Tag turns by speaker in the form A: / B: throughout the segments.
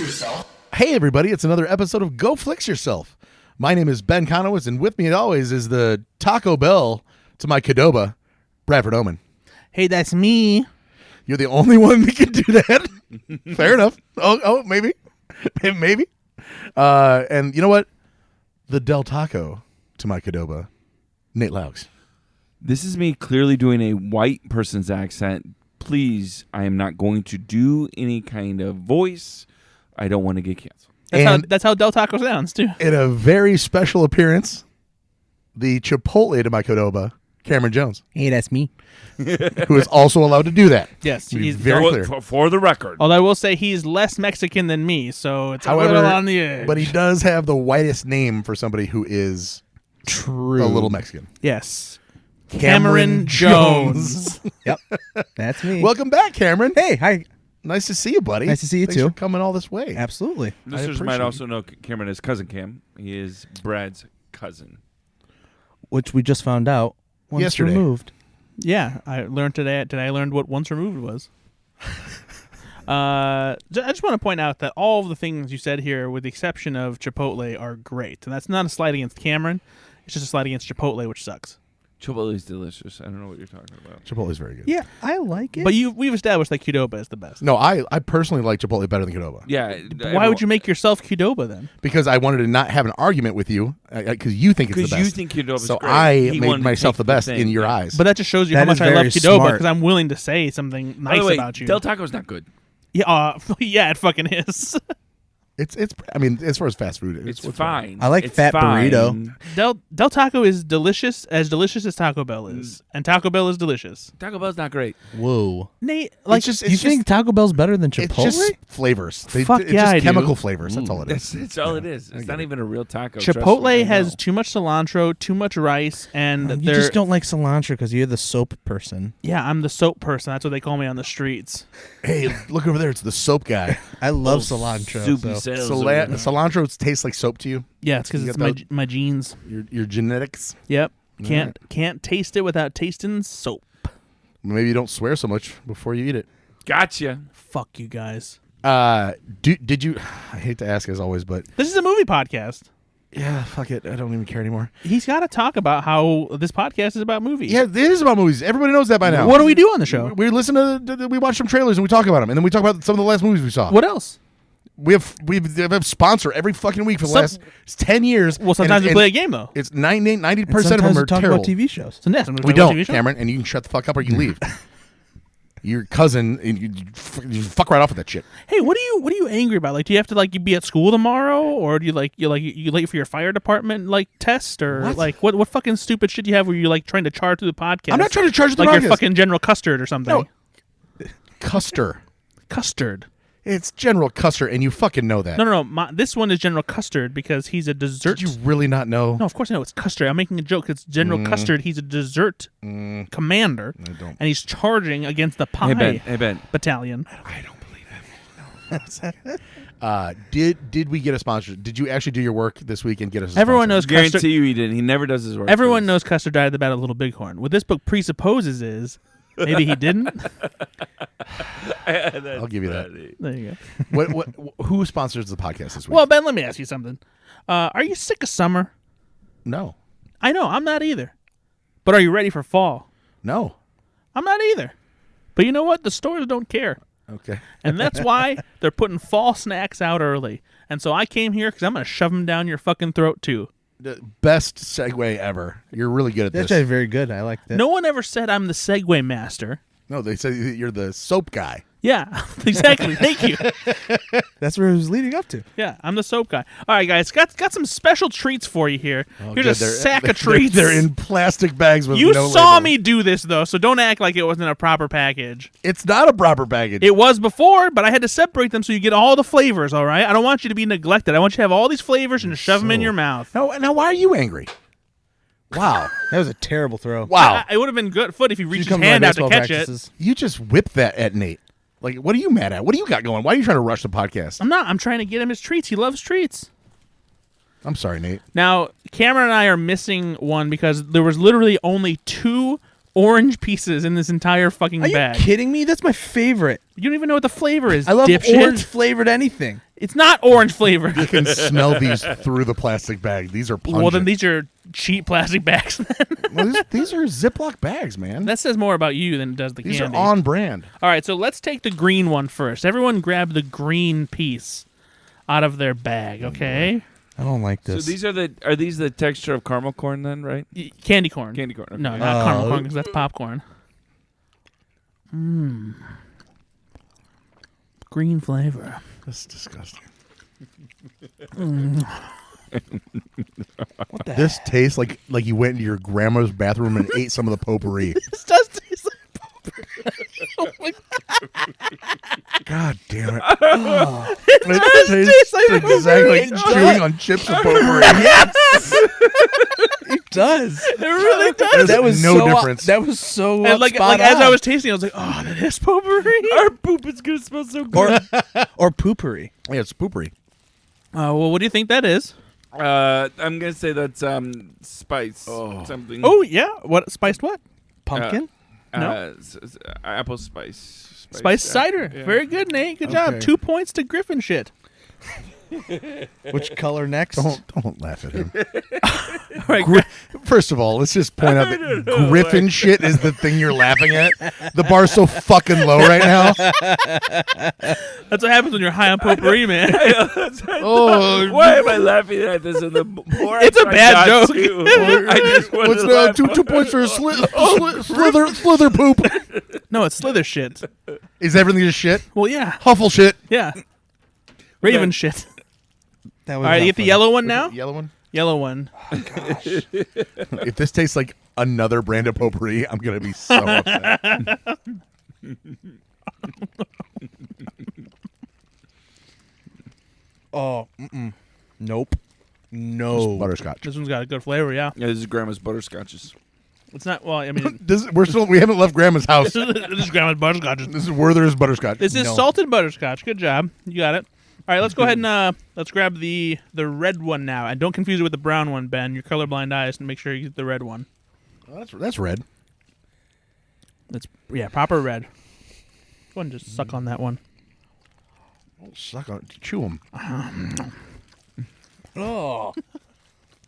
A: yourself.
B: Hey everybody, it's another episode of Go Flix Yourself. My name is Ben Conowitz, and with me as always is the Taco Bell to my Qdoba, Bradford Oman.
C: Hey, that's me.
B: You're the only one that can do that. Fair enough. Oh, maybe. Maybe. And you know what? The Del Taco to my Qdoba, Nate Laux.
D: This is me clearly doing a white person's accent. Please, I am not going to do any kind of voice. I don't want to get canceled.
C: That's how Del Taco sounds, too.
B: In a very special appearance, the Chipotle to my Qdoba, Cameron Jones.
C: Hey, that's me.
B: Who is also allowed to do that.
C: Yes,
B: he's very clear.
D: For the record.
C: Although I will say he's less Mexican than me, so it's a little on the edge.
B: But he does have the whitest name for somebody who is
C: true,
B: a little Mexican.
C: Yes. Cameron Jones.
E: Yep, that's me.
B: Welcome back, Cameron.
E: Hey, hi.
B: Nice to see you, buddy.
E: Nice to see you,
B: Thanks
E: too.
B: for coming all this way.
E: Absolutely.
D: Listeners might also know Cameron as Cousin Cam. He is Brad's cousin.
E: Which we just found out once
B: Yesterday.
E: removed.
C: Yeah, I learned today. Today I learned what once removed was. I just want to point out that all of the things you said here, with the exception of Chipotle, are great. And that's not a slight against Cameron. It's just a slight against Chipotle, which sucks.
D: Chipotle is delicious. I don't know what you're talking about.
B: Chipotle is very good.
E: Yeah, I like it.
C: But we've established that Qdoba is the best.
B: No, I personally like Chipotle better than Qdoba.
D: Yeah.
C: Why would you make yourself Qdoba then?
B: Because I wanted to not have an argument with you, because you think it's the best.
D: Because you think Qdoba's
B: so
D: great.
B: I
D: He
B: made
D: wanted to
B: myself
D: take
B: the best
D: thing.
B: in your eyes.
C: But that just shows you
E: That
C: how
E: is
C: much I love
E: very
C: Qdoba,
E: smart.
C: because I'm willing to say something
D: By
C: nice
D: the way,
C: about you.
D: Del Taco's not good.
C: Yeah, yeah, it fucking is.
B: It's. I mean, as far as fast food,
D: It's
B: what's
D: fine.
E: I like
D: It's
E: fat
D: fine.
E: burrito.
C: Del Taco is delicious as Taco Bell is, and Taco Bell is delicious.
D: Taco Bell's not great.
E: Whoa.
C: Nate, like,
B: just-
E: You think Taco Bell's better than Chipotle?
B: It's just flavors.
C: Fuck
B: it's
C: yeah,
B: just
C: I do.
B: chemical flavors. That's all it is.
D: It's all it is. It's not even a real taco.
C: Chipotle has too much cilantro, too much rice, and
E: you
C: they're
E: just don't like cilantro because you're the soap person.
C: yeah. I'm the soap person. That's what they call me on the streets.
B: Hey, look over there. It's the soap guy.
E: I love cilantro.
D: Soupy
E: so.
D: sales.
B: Cilantro tastes like soap to you.
C: Yeah, it's because
B: You
C: it's
B: got
C: my genes.
B: Your genetics.
C: Yep, can't taste it without tasting soap.
B: Maybe you don't swear so much before you eat it.
D: Gotcha.
C: Fuck you guys.
B: Did you? I hate to ask as always, but
C: This is a movie podcast.
B: yeah, fuck it. I don't even care anymore.
C: He's got to talk about how this podcast is about movies.
B: Yeah, it is about movies. Everybody knows that by now.
C: What do we do on the show?
B: We listen to we watch some trailers and we talk about them, and then we talk about some of the last movies we saw.
C: What else?
B: We have a sponsor every fucking week for the last 10 years.
C: Well, sometimes we play a game though.
B: It's 90%
E: And
B: of them
E: sometimes
B: are
E: we talk
B: terrible.
E: about TV shows.
C: So next,
B: We don't, Cameron, and you can shut the fuck up or you leave. Your cousin, you fuck right off with that shit.
C: Hey, what are you angry about? Like, do you have to be at school tomorrow, or do you you late for your fire department test, or
B: What?
C: what fucking stupid shit do you have where you trying to charge through the podcast?
B: I'm not trying to charge the
C: like
B: podcast.
C: you're fucking General Custard or something.
B: No. Custard. It's General Custard, and you fucking know that.
C: No. This one is General Custard because he's a dessert.
B: Did you really not know?
C: No, of course I know it's Custard. I'm making a joke. It's General Custard. He's a dessert commander,
B: I don't.
C: and he's charging against the pie
D: Hey Ben.
C: battalion.
B: I don't believe it. Did we get a sponsor? Did you actually do your work this week and get us a
C: Everyone
B: sponsor?
C: knows
D: Guarantee
C: Custard.
D: you he didn't. He never does his work.
C: Everyone knows Custard died at the Battle of Little Bighorn. What this book presupposes is maybe he didn't.
B: I'll give you that.
C: There you go.
B: What? Who sponsors the podcast this week?
C: Well, Ben, let me ask you something. Are you sick of summer?
B: No.
C: I know, I'm not either. But are you ready for fall?
B: No.
C: I'm not either. But you know what? The stores don't care.
B: Okay.
C: And that's why they're putting fall snacks out early. And so I came here because I'm going to shove them down your fucking throat, too.
B: The best segue ever. You're really good at
E: That's
B: this.
E: actually very good. I like that.
C: No one ever said I'm the Segway master.
B: No, they say you're the soap guy.
C: Yeah, exactly. Thank you.
E: That's where it was leading up to.
C: Yeah, I'm the soap guy. All right, guys, got some special treats for you here.
B: Oh,
C: Here's
B: good.
C: a sack of treats.
B: They're in plastic bags with
C: You
B: no
C: saw
B: label.
C: me do this, though, so don't act like it wasn't a proper package.
B: It's not a proper package.
C: It was before, but I had to separate them so you get all the flavors, all right? I don't want you to be neglected. I want you to have all these flavors and shove them in your mouth.
B: No, now why are you angry? Wow.
E: That was a terrible throw.
B: Wow.
C: It would have been good foot if he reached his
E: Come to my
C: hand out to
E: baseball
C: catch
E: practices.
B: You just whipped that at Nate. Like, what are you mad at? What do you got going? Why are you trying to rush the podcast?
C: I'm not. I'm trying to get him his treats. He loves treats.
B: I'm sorry, Nate.
C: Now, Cameron and I are missing one because there was literally only 2 orange pieces in this entire fucking
E: Are you
C: bag.
E: kidding me? That's my favorite.
C: You don't even know what the flavor is.
E: I love
C: dipshit.
E: orange flavored anything.
C: It's not orange flavored.
B: I can smell these through the plastic bag. These are pungent.
C: Well, then these are cheap plastic bags.
B: Well, these are Ziploc bags, man.
C: That says more about you than it does the
B: These
C: candy.
B: are on brand.
C: All right, so let's take the green one first. Everyone grab the green piece out of their bag, okay?
E: I don't like
D: So
E: this.
D: these are these the texture of caramel corn then, right?
C: Candy corn.
D: Candy corn. Okay.
C: No, not caramel corn because that's popcorn. Green flavor.
B: That's disgusting.
E: What the
B: This tastes like you went into your grandma's bathroom and ate some of the potpourri.
C: This does taste like oh my
B: God damn it!
C: does
B: It
C: taste like
B: tastes exactly
C: potpourri.
B: like chewing on chips of potpourri.
E: It does.
C: It really does.
B: There's
E: That was
B: no
E: so,
B: difference.
E: That was so
C: And like
E: spot
C: as
E: on.
C: I was tasting, I was like, "Oh, that is potpourri."
D: Our poop is gonna smell so good.
E: or poopery.
B: Yeah, it's potpourri.
C: Well, what do you think that is?
D: I'm gonna say that's spice something.
C: Oh yeah, what spiced what?
E: Pumpkin.
C: No.
D: Apple spice.
C: Spiced cider.
D: Yeah.
C: Very good, Nate. Good job.
B: Okay.
C: 2 points to Griffin shit.
E: Which color next?
B: Don't laugh at him.
C: All right,
B: First of all, let's just point out that Griffin shit is the thing you're laughing at. The bar's so fucking low right now.
C: that's what happens when you're high on potpourri, man.
B: Oh,
D: Why am I laughing at this? And the more
C: It's
D: I
C: a
D: try
C: bad
D: not
C: joke.
D: to, I just want
B: what's
D: to
B: the
D: laugh.
B: two points for a slither poop?
C: No, it's slither shit.
B: Is everything just shit?
C: Well, yeah,
B: Huffle shit.
C: yeah. Raven shit.
E: That
C: All
E: was
C: right, you
E: not
C: get the
E: funny.
C: yellow one now.
B: Yellow one.
C: Yellow one.
B: If this tastes like another brand of potpourri, I'm gonna be so upset.
E: Oh, nope. No.
B: Butterscotch.
C: This one's got a good flavor. Yeah,
D: Yeah, this is grandma's butterscotches.
C: it's not. Well, I mean,
B: We haven't left Grandma's house.
C: this is grandma's butterscotch.
B: This is Werther's butterscotch.
C: This is
E: No.
C: salted butterscotch. Good job. You got it. All right, let's go ahead and let's grab the red one now. And don't confuse it with the brown one, Ben. Your colorblind eyes, and make sure you get the red one.
B: That's red.
C: That's proper red. Go ahead and just suck on that one.
B: Oh, suck on it. Chew them.
E: Oh.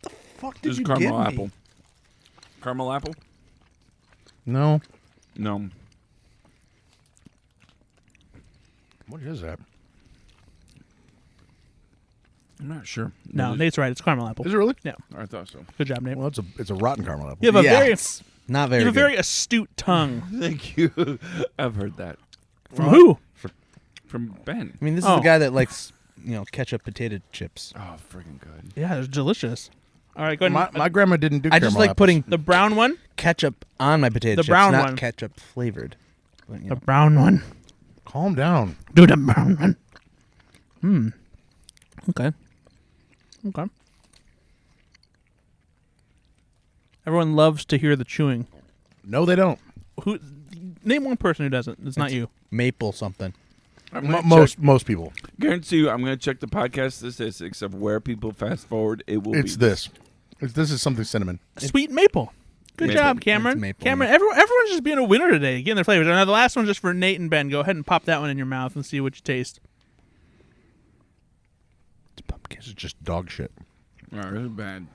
E: The fuck did
D: This is
E: you
D: caramel
E: give me?
D: apple. Caramel apple?
B: No.
D: No.
B: What is that?
D: I'm not sure.
C: No, Nate's right. It's caramel apple.
B: Is it really?
C: Yeah.
D: I thought so.
C: Good job, Nate.
B: Well, it's a rotten caramel apple.
C: You have a
E: Yeah,
C: very
E: it's not very
C: you have a
E: good.
C: very astute tongue.
D: Thank you. I've heard that
C: From who?
D: from Ben.
E: I mean, this is
C: Oh.
E: the guy that likes, ketchup potato chips.
D: Oh, freaking good.
C: Yeah, it's delicious. All right, go ahead.
B: My grandma didn't do
E: I
B: caramel
E: just like
B: apples.
E: putting
C: the brown one.
E: ketchup on my potato
C: The
E: chips,
C: brown
E: not
C: one.
E: ketchup flavored. But,
C: The brown one.
B: Calm down.
C: Do the brown one. Okay. Okay. Everyone loves to hear the chewing.
B: No, they don't.
C: Who? Name one person who doesn't. It's not you.
E: maple something.
D: I'm gonna
B: Most people.
D: guarantee you, I'm going to check the podcast statistics of where people fast forward. It will
B: It's
D: be
B: this. This is something cinnamon.
C: Sweet maple. Good
D: Maple.
C: job, Cameron.
E: It's maple,
C: Cameron, everyone's just being a winner today, getting their flavors. Now the last one's just for Nate and Ben. Go ahead and pop that one in your mouth and see what you taste.
E: It's pumpkin.
B: This is just dog shit.
D: Oh, this is bad.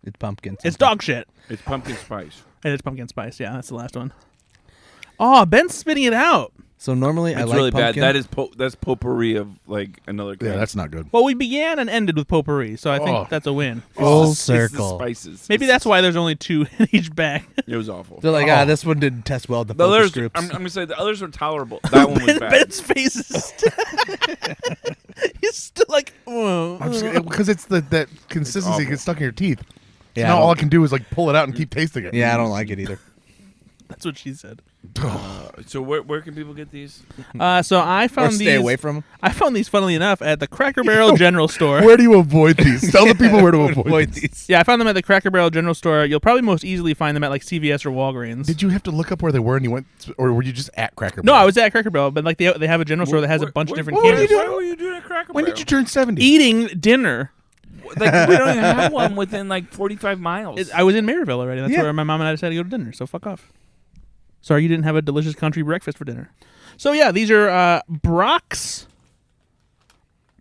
E: It's pumpkin.
C: It's dog shit.
D: It's pumpkin spice.
C: And it's pumpkin spice. Yeah, that's the last one. Oh, Ben's spitting it out.
E: So normally
D: It's
E: I like
D: really
E: pumpkin.
D: bad. That is that's potpourri of like another kind.
B: Yeah, that's not good.
C: Well, we began and ended with potpourri, so I think
B: Oh.
C: that's a win.
E: full
D: It's the
E: circle.
D: spices.
C: Maybe that's why there's only 2 in each bag.
D: It was awful.
E: They're like,
B: Oh.
E: this one didn't test well at the
D: The
E: focus
D: others,
E: groups.
D: I'm going to say the others were tolerable. That one was bad.
C: Ben's face is still... He's still like... Oh.
B: Because it's that consistency
D: awful.
B: gets stuck in your teeth.
E: yeah,
B: now
E: I
B: all I
E: don't-
B: can do is like pull it out and keep tasting it.
E: yeah, I don't like it either.
C: That's what she said.
D: So where can people get these?
C: So I
E: Or
C: found
E: stay
C: these...
E: away from them.
C: I found these, funnily enough, at the Cracker Barrel General Store.
B: Where do you avoid these? Tell the people where to avoid these.
E: these.
C: Yeah, I found them at the Cracker Barrel General Store. You'll probably most easily find them at like CVS or Walgreens.
B: Did you have to look up where they were and you went, or were you just at Cracker
C: No,
B: Barrel?
C: I was at Cracker Barrel, but like they have a general store that has a bunch of different
B: what were you
C: candies.
B: doing?
D: Why were you doing a Cracker
B: When
D: Barrel?
B: did you turn 70?
C: Eating dinner.
D: Like, we don't even have one within like 45 miles.
C: I was in Maryville already. That's
E: Yeah.
C: where my mom and I decided to go to dinner, so fuck off. Sorry you didn't have a delicious country breakfast for dinner. So yeah, these are Brock's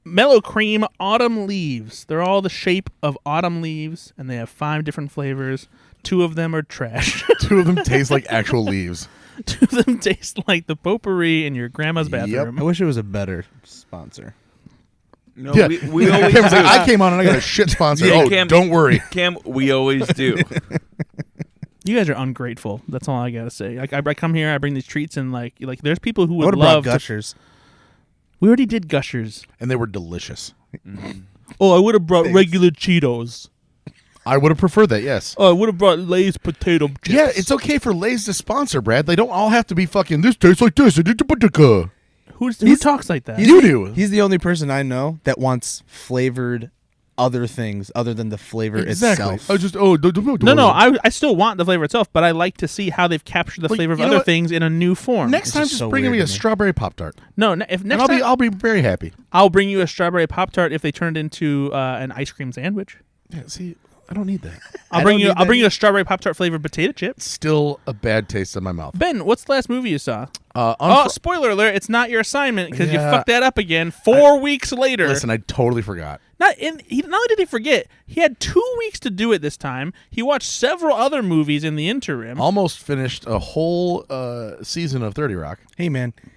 C: Mellow Cream Autumn Leaves. They're all the shape of autumn leaves, and they have 5 different flavors. 2 of them are trash.
B: 2 of them taste like actual leaves.
C: 2 of them taste like the potpourri in your grandma's bathroom.
E: I wish it was a better sponsor.
D: No,
B: Yeah.
D: we always
B: Cam's
D: do.
B: like, I came on and I got a shit sponsor.
D: Yeah,
B: Oh,
D: Cam-
B: don't worry.
D: Cam, we always do.
C: You guys are ungrateful. That's all I gotta say. Like I come here, I bring these treats, and like there's people who
E: I
C: would
E: would have brought
C: love.
E: Gushers.
C: We already did Gushers.
B: And they were delicious.
C: Oh, I would have brought regular Cheetos.
B: I would have preferred that, yes.
C: Oh, I would have brought Lay's potato chips.
B: Yeah, it's okay for Lay's to sponsor, Brad. They don't all have to be fucking, this tastes like this.
C: Who talks like that?
B: You do.
E: He's the only person I know that wants flavored other things other than the flavor
B: Exactly.
E: itself.
B: I just,
C: No, I still want the flavor itself, but I like to see how they've captured the
B: Like,
C: flavor of
B: you know
C: other
B: what?
C: things in a new form.
B: Next
E: It's
B: time,
E: just
B: just
E: so
B: bring
E: weird
B: me
E: to
B: a
E: me.
B: strawberry Pop-Tart.
C: No, if
B: And
C: next time
B: I'll be very happy.
C: I'll bring you a strawberry Pop-Tart if they turn it into an ice cream sandwich.
B: Yeah, see, I don't need that.
C: I'll bring you a strawberry Pop-Tart flavored potato chip.
B: Still a bad taste in my mouth.
C: Ben, what's the last movie you saw?
B: Unfro-
C: Spoiler alert! It's not your assignment because you
B: Yeah.
C: fucked that up again. 4 weeks later.
B: Listen, I totally forgot.
C: Not only did he forget, he had 2 weeks to do it this time. He watched several other movies in the interim.
B: Almost finished a whole season of 30 Rock.
E: Hey, man.
B: my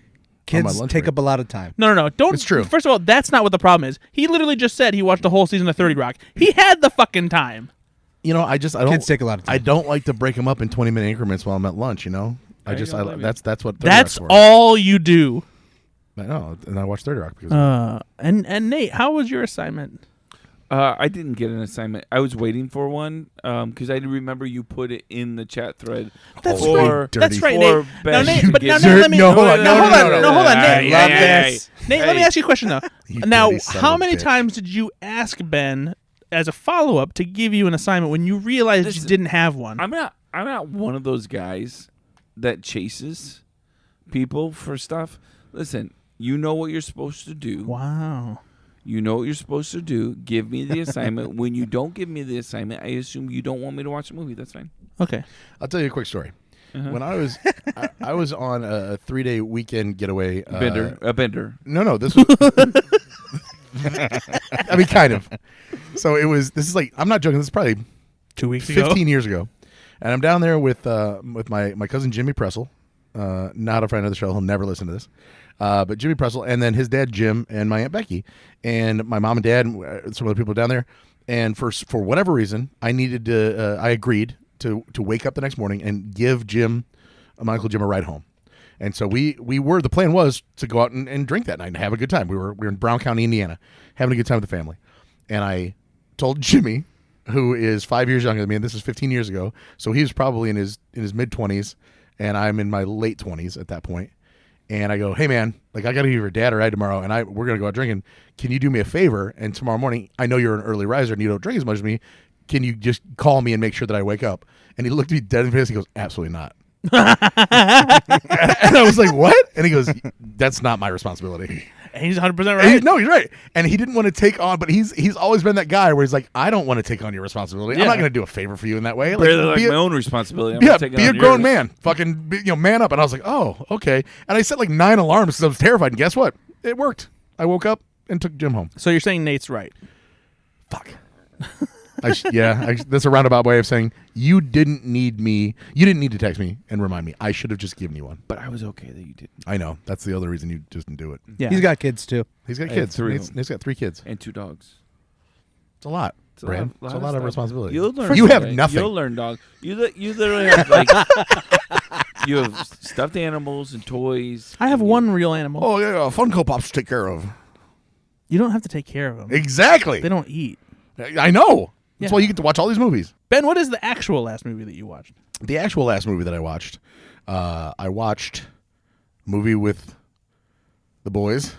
E: Kids
B: lunch
E: take
B: break.
E: up a lot of time.
C: No. Don't.
B: It's true.
C: First of all, that's not what the problem is. He literally just said he watched the whole season of 30 Rock. He had the fucking time.
B: You know, I don't.
E: Kids take a lot of time.
B: I don't like to break them up in 20-minute increments while I'm at lunch. You know, that's what. 30
C: That's
B: Rock's for.
C: all you do.
B: I know, and I watch 30 Rock because
C: And Nate, how was your assignment?
D: I didn't get an assignment. I was waiting for one because I remember you put it in the chat thread.
C: That's
D: for,
C: right. That's right,
D: for
C: Nate.
D: Ben
C: Now, Nate,
D: to
C: but
D: get-
C: now,
B: Dirt-
C: Nate, let me.
B: no, hold on,
C: now,
B: no,
C: hold
B: no,
C: on.
B: no,
C: No, hold on,
D: Hey,
C: Nate.
D: love
C: Nate,
D: this.
C: Nate, let me ask you a question though.
B: You
C: Now,
B: dirty son
C: how
B: of a
C: many
B: bitch.
C: times did you ask Ben as a follow up to give you an assignment when you realized you didn't have one?
D: I'm not one of those guys that chases people for stuff. Listen, you know what you're supposed to do.
C: Wow.
D: You know what you're supposed to do. Give me the assignment. When you don't give me the assignment, I assume you don't want me to watch a movie. That's fine.
C: Okay.
B: I'll tell you a quick story. When I was I was on a 3-day weekend getaway.
D: A bender.
B: No, this was. I mean, kind of. So it was. This is like, I'm not joking. This is probably
C: 2 weeks ago.
B: 15 years ago, and I'm down there with my cousin Jimmy Pressel, not a friend of the show. He'll never listen to this, but Jimmy Pressel, and then his dad Jim, and my aunt Becky, and my mom and dad, and some other people down there. And for whatever reason, I needed to. I agreed to wake up the next morning and give my Uncle Jim, a ride home. And so the plan was to go out and drink that night and have a good time. We were in Brown County, Indiana, having a good time with the family. And I told Jimmy, who is 5 years younger than me, and this is 15 years ago, so he was probably in his mid-20s, and I'm in my late 20s at that point. And I go, hey man, like I got to give your dad a ride tomorrow, and we're gonna go out drinking. Can you do me a favor? And tomorrow morning, I know you're an early riser and you don't drink as much as me. Can you just call me and make sure that I wake up? And he looked at me dead in the face. He goes, absolutely not. And I was like, what? And he goes, that's not my responsibility.
C: And he's 100%
B: And
C: right.
B: no, he's right. And he didn't want to take on, but he's always been that guy where he's like, I don't want to take on your responsibility. I'm
C: Yeah.
B: not going to do a favor for you in that way.
D: Barely like
B: be
D: my own responsibility. I'm
B: yeah,
D: not taking
B: be a
D: on
B: grown
D: yours.
B: man. Fucking, man up. And I was like, oh, okay. And I set like 9 alarms because I was terrified. And guess what? It worked. I woke up and took Jim home.
C: So you're saying Nate's right.
B: Fuck. That's a roundabout way of saying you didn't need me. You didn't need to text me and remind me. I should have just given you one.
D: But I was okay that you didn't.
B: I know. That's the other reason you just didn't do it.
C: Yeah.
E: He's got kids, too.
B: He's got
D: I have
B: kids.
D: 3 of
B: He's got 3 kids.
D: And 2 dogs.
B: It's a lot, Brad. It's a lot of
D: stuff.
B: responsibility.
D: You'll learn.
B: You have
D: someday.
B: nothing.
D: You'll learn, dog. You literally have like you have stuffed animals and toys.
C: I have one real animal.
B: Oh, yeah, Funko Pops to take care of.
C: You don't have to take care of them.
B: Exactly.
C: They don't eat.
B: I know. That's
C: Yeah.
B: why you get to watch all these movies.
C: Ben, what is the actual last movie that you watched?
B: The actual last movie that I watched a movie with the boys,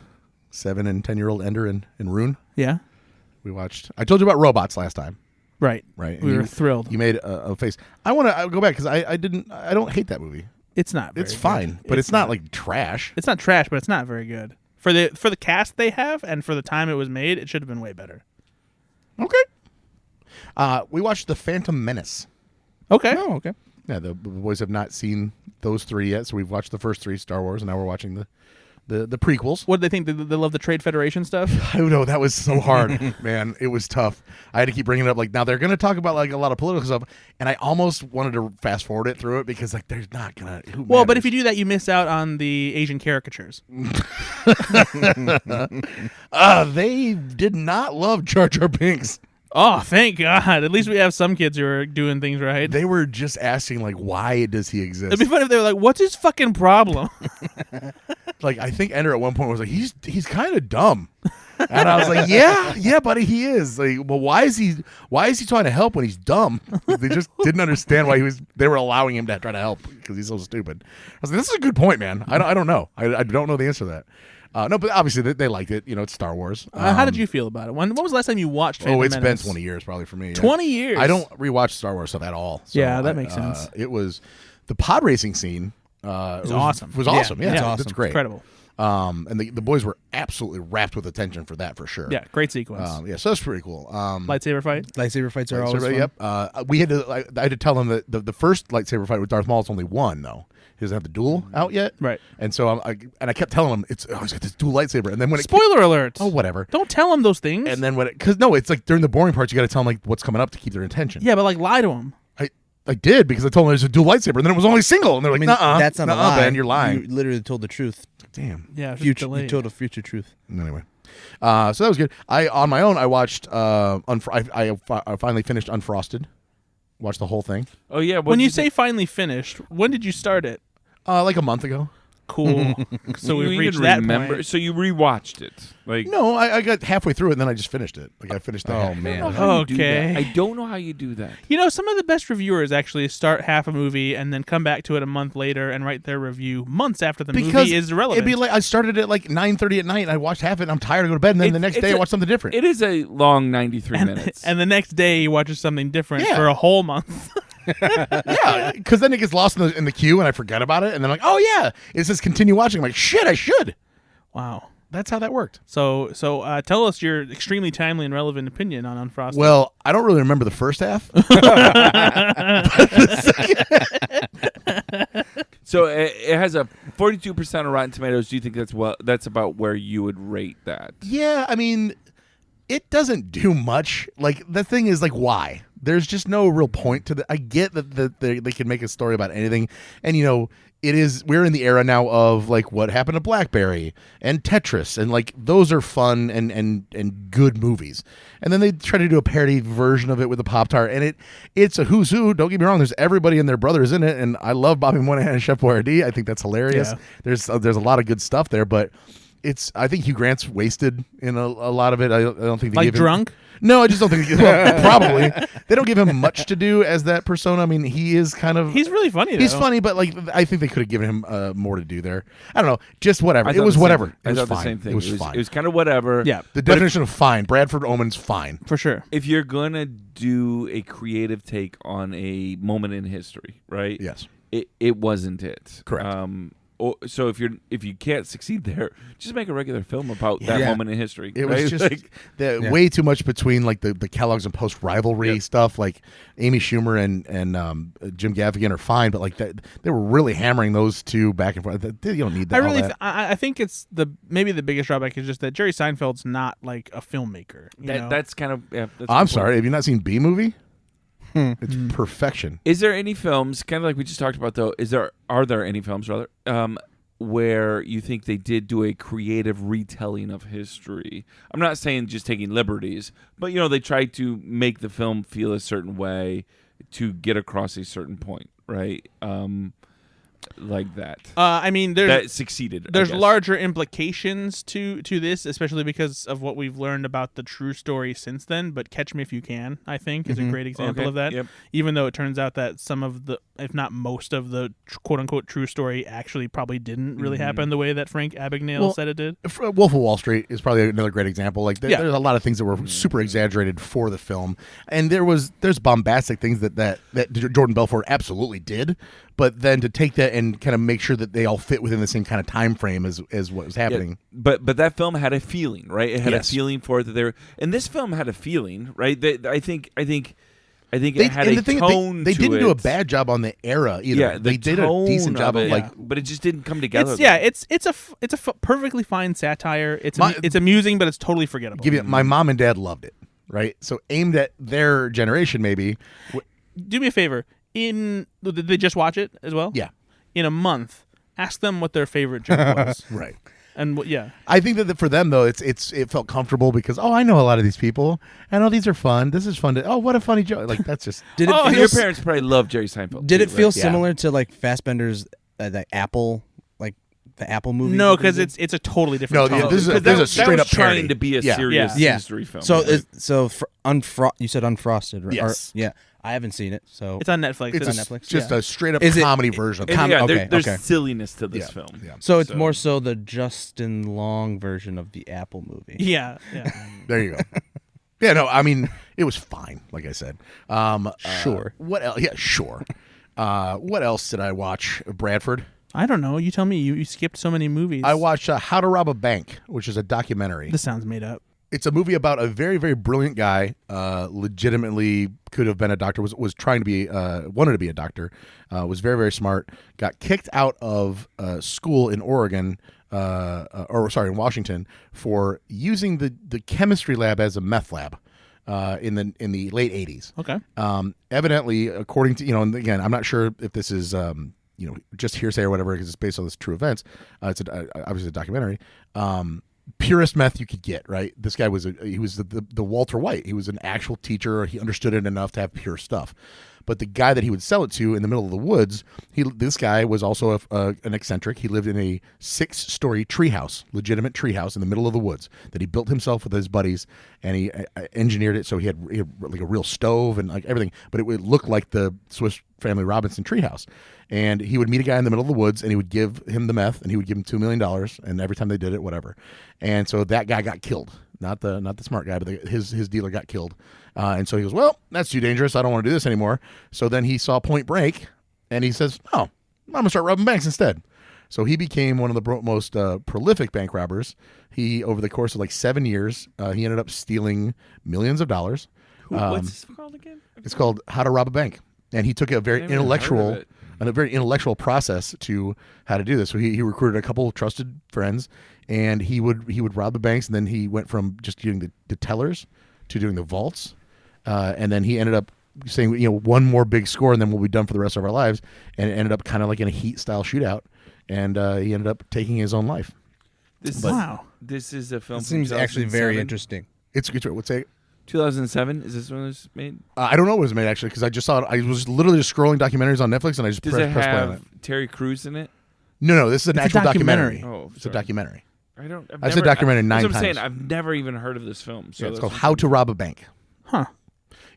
B: 7 and 10-year-old Ender and Rune.
C: Yeah.
B: We watched. I told you about robots last time,
C: Right.
B: right?
C: We
B: And
C: were thrilled.
B: You made a face. I want to go back because I don't hate that movie.
C: It's not very
B: It's
C: good.
B: fine, but it's not like trash.
C: It's not trash, but it's not very good. For the cast they have and for the time it was made, it should have been way better.
B: Okay. We watched The Phantom Menace.
C: Okay.
E: Oh, okay.
B: Yeah, the boys have not seen those 3 yet, so we've watched the first 3 Star Wars, and now we're watching the prequels.
C: What did they think? They love the Trade Federation stuff?
B: I know that was so hard, man. It was tough. I had to keep bringing it up. Like, now they're going to talk about like a lot of political stuff, and I almost wanted to fast forward it through it because like they're not gonna.
C: Well, but if you do that, you miss out on the Asian caricatures.
B: They did not love Jar Jar Binks.
C: Oh, thank God! At least we have some kids who are doing things right.
B: They were just asking like, why does he exist?
C: It'd be funny if they were like, "What's his fucking problem?"
B: Like, I think Ender at one point was like, he's kind of dumb, and I was like, yeah, buddy, he is. Like, well, why is he trying to help when he's dumb? They just didn't understand why they were allowing him to try to help because he's so stupid. I was like, this is a good point, man. I don't know. I don't know the answer to that. No, but obviously they liked it. You know, it's Star Wars.
C: How did you feel about it? When was the last time you watched Phantom
B: It's
C: Menace?
B: been 20 years probably for me.
C: 20 years?
B: I don't rewatch Star Wars stuff at all. So
C: Yeah, that makes sense.
B: It was the pod racing scene. It was
C: awesome.
B: It was awesome. Yeah,
C: it's
B: it's
C: awesome.
B: great.
C: Incredible.
B: And the boys were absolutely wrapped with attention for that for sure.
C: Yeah, great sequence.
B: So that's pretty cool.
C: Lightsaber fight?
E: Lightsaber fights are always fun.
B: Yep. We had to. I had to tell them that the first lightsaber fight with Darth Maul is only one though. He doesn't have the duel out yet.
C: Right.
B: And so I kept telling him he's got this dual lightsaber, and then when
C: Spoiler alert!
B: oh whatever.
C: Don't tell them those things.
B: And then because no, it's like during the boring parts you got to tell them like what's coming up to keep their attention.
C: Yeah, but like lie to them.
B: I did because I told them there's a dual lightsaber, and then it was only single, and they're like, "Nuh-uh,
E: that's not a
B: nuh-uh,
E: lie.
B: Ben, you're lying."
E: You literally told the truth.
B: Damn.
C: Yeah, it's just
E: Future,
C: delayed.
E: you told a future truth.
B: Anyway, so that was good. On my own I watched. I finally finished Unfrosted. Watched the whole thing.
D: Oh yeah.
C: When you say finally finished, when did you start it?
B: Like a month ago.
C: Cool. So
D: you
C: we've
D: even
C: reached that
D: remember.
C: point.
D: So you rewatched it. Like
B: No, I got halfway through it, and then I just finished it. Like I finished the half.
E: man.
D: I don't know how you do
C: Okay.
D: that. I don't know how you do that.
C: You know, some of the best reviewers actually start half a movie and then come back to it a month later and write their review months after the movie is relevant.
B: It'd be like I started at like 9:30 at night, and I watched half it, and I'm tired to go to bed, and then the next day I watch something different.
D: It is a long 93 minutes.
C: and the next day he watches something different
B: Yeah.
C: for a whole month.
B: Yeah, because then it gets lost in the queue, and I forget about it, and then I'm like, oh yeah, it says continue watching. I'm like, shit, I should.
C: Wow.
B: That's how that worked.
C: So tell us your extremely timely and relevant opinion on Unfrosted.
B: Well, I don't really remember the first half.
D: So it has a 42% of Rotten Tomatoes. Do you think that's about where you would rate that?
B: Yeah, I mean, it doesn't do much. Like, the thing is, like, why? There's just no real point to that. I get that they can make a story about anything, and you know, we're in the era now of like what happened to BlackBerry and Tetris, and like those are fun and good movies. And then they try to do a parody version of it with a Pop-Tart, and it's a who's who. Don't get me wrong, there's everybody and their brothers in it, and I love Bobby Moynihan and Chef Boyardee. I think that's hilarious.
C: Yeah.
B: There's a lot of good stuff there, but I think Hugh Grant's wasted in a lot of it. I don't think they
C: like
B: give him,
C: drunk?
B: No, I just don't think. Well, probably they don't give him much to do as that persona. I mean, he is kind of.
C: He's really funny.
B: He's
C: though.
B: funny, but like I think they could have given him more to do there. I don't know, just whatever.
D: I
B: It
D: thought
B: was
D: the same
B: whatever.
D: thing.
B: It was
D: I thought
B: fine.
D: the same thing.
B: It was fine.
D: It was kind of whatever.
C: Yeah,
B: The definition of fine. Bradford Oman's fine.
C: for sure.
D: If you're gonna do a creative take on a moment in history, right?
B: Yes.
D: It wasn't it.
B: Correct.
D: So if you can't succeed there, just make a regular film about that
E: Yeah.
D: moment in history.
B: It
D: right?
B: was just
D: Like,
B: way too much between like the Kellogg's and Post rivalry stuff. Like Amy Schumer and Jim Gaffigan are fine, but like that, they were really hammering those two back and forth. You don't need that.
C: I really,
B: all that.
C: I think it's maybe the biggest drawback is just that Jerry Seinfeld's not like a filmmaker. You know?
D: that's kind of. Yeah, that's
B: I'm
D: the point.
B: sorry. Have you not seen B Movie? It's perfection.
D: Is there any films, kind of like we just talked about, though? Are there any films rather where you think they did do a creative retelling of history? I'm not saying just taking liberties, but you know they tried to make the film feel a certain way to get across a certain point, right? Like that.
C: I mean,
D: That succeeded. I
C: There's
D: guess.
C: larger implications to this, especially because of what we've learned about the true story since then. But Catch Me If You Can, I think, is a great example
D: Okay,
C: of that.
D: yep.
C: Even though it turns out that some of the, if not most of the quote-unquote true story actually probably didn't really happen the way that Frank Abagnale said it did.
B: Wolf of Wall Street is probably another great example. Like
C: Yeah.
B: there's a lot of things that were super exaggerated for the film, and there's bombastic things that Jordan Belfort absolutely did. But then to take that and kind of make sure that they all fit within the same kind of time frame as what was happening.
D: Yeah, but that film had a feeling, right? It had
B: Yes.
D: a feeling for it that and this film had a feeling, right? I think I think
B: They,
D: it had
B: and
D: a
B: the thing,
D: tone
B: they
D: to
B: didn't
D: it.
B: do a bad job on the era either.
D: Yeah,
B: they did a decent job of like.
D: but it just didn't come together.
C: It's a perfectly fine satire. It's amusing, but it's totally forgettable.
B: My mom and dad loved it, right? So aimed at their generation, maybe.
C: Do me a favor. Did they just watch it as well?
B: Yeah.
C: In a month, ask them what their favorite joke was.
B: Right.
C: And yeah.
B: I think that for them though, it felt comfortable because I know a lot of these people, and these are fun. This is fun. What a funny joke! Like that's just.
E: Did it?
D: And your parents probably love Jerry Seinfeld.
E: Did
D: too,
E: it feel
D: right?
E: similar to like Fassbender's the Apple, like the Apple movie?
C: No,
E: that they
C: because
E: did?
C: it's a totally different.
B: No,
C: tone.
B: this is a
D: That
B: straight
D: was
B: up
D: trying
B: parody.
D: to be a
B: Yeah.
D: serious
E: Yeah.
D: history film.
E: So
D: right?
E: you said Unfrosted, right?
B: Yes.
E: Yeah, I haven't seen it. So
C: It's on Netflix.
B: It's
E: on
B: a,
E: Netflix?
B: just
E: Yeah.
B: a straight up
E: Is it-
B: comedy version.
D: And yeah,
E: okay,
D: there's
E: okay.
D: silliness to this
B: Yeah,
D: film.
B: yeah.
E: So it's more so the Justin Long version of the Apple movie.
C: Yeah.
B: There you go. Yeah, no, I mean it was fine. Like I said,
E: Sure.
B: What else? Yeah, sure. What else did I watch? Bradford.
C: I don't know. You tell me. You skipped so many movies.
B: I watched How to Rob a Bank, which is a documentary.
C: This sounds made up.
B: It's a movie about a very, very brilliant guy. Legitimately could have been a doctor. Was trying to be wanted to be a doctor. Was very, very smart. Got kicked out of school in Oregon, in Washington, for using the chemistry lab as a meth lab. In the late 80s.
C: Okay.
B: Evidently, according to and again, I'm not sure if this is just hearsay or whatever because it's based on this true events. It's obviously a documentary. Purest meth you could get, right? This guy was the Walter White. He was an actual teacher. He understood it enough to have pure stuff. But the guy that he would sell it to in the middle of the woods, this guy was also an eccentric. He lived in a 6-story treehouse, legitimate treehouse in the middle of the woods that he built himself with his buddies, and he engineered it so he had like a real stove and like everything, but it would look like the Swiss Family Robinson treehouse. And he would meet a guy in the middle of the woods, and he would give him the meth, and he would give him $2 million, and every time they did it, whatever. And so that guy got killed. Not the smart guy, but his dealer got killed. And so he goes, well, that's too dangerous. I don't want to do this anymore. So then he saw Point Break, and he says, I'm going to start robbing banks instead. So he became one of the most prolific bank robbers. He, over the course of like 7 years, he ended up stealing millions of dollars.
D: What's this called again?
B: It's called How to Rob a Bank. And he took a very intellectual process to how to do this. So he recruited a couple of trusted friends, and he would rob the banks, and then he went from just doing the tellers to doing the vaults, and then he ended up saying, one more big score, and then we'll be done for the rest of our lives, and it ended up kind of like in a Heat-style shootout, and he ended up taking his own life.
C: Wow.
D: This is a film.
E: It seems actually very interesting.
B: It's what's it?
D: 2007. Is this when it was made?
B: I don't know what it was made actually because I just saw it. I was literally just scrolling documentaries on Netflix, and I just
D: Does
B: pressed
D: it
B: play on
D: have
B: it.
D: Terry Crews in it?
B: No, this is an
C: It's a
B: actual documentary.
C: documentary.
D: Oh,
B: It's a
D: sorry.
B: documentary.
D: I've
B: said documentary 9
D: that's what I'm
B: times.
D: saying. I've never even heard of this film. So
B: Yeah, it's
D: that's
B: called
D: what-
B: How to Rob a Bank.
C: Huh.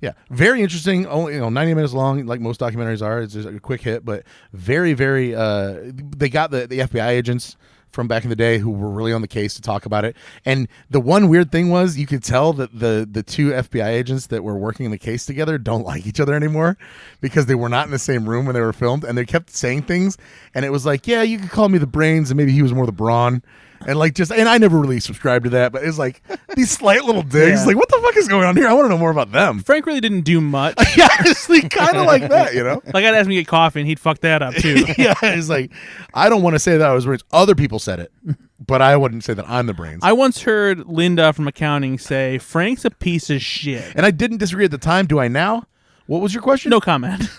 B: Yeah, very interesting. Only 90 minutes long, like most documentaries are. It's just a quick hit, but very, very. They got the FBI agents from back in the day who were really on the case to talk about it. And the one weird thing was you could tell that the two FBI agents that were working in the case together don't like each other anymore because they were not in the same room when they were filmed, and they kept saying things, and it was like, yeah, you could call me the brains, and maybe he was more the brawn. And and I never really subscribed to that, but it's like these slight little digs.
C: Yeah.
B: Like, what the fuck is going on here? I want to know more about them.
C: Frank really didn't do much.
B: Yeah, honestly, kind of like that,
C: Like I'd ask him to get coffee, and he'd fuck that up too.
B: Yeah, it's like, I don't want to say that I was brains. Other people said it, but I wouldn't say that I'm the brains.
C: I once heard Linda from accounting say, "Frank's a piece of shit."
B: And I didn't disagree at the time. Do I now? What was your question?
C: No comment.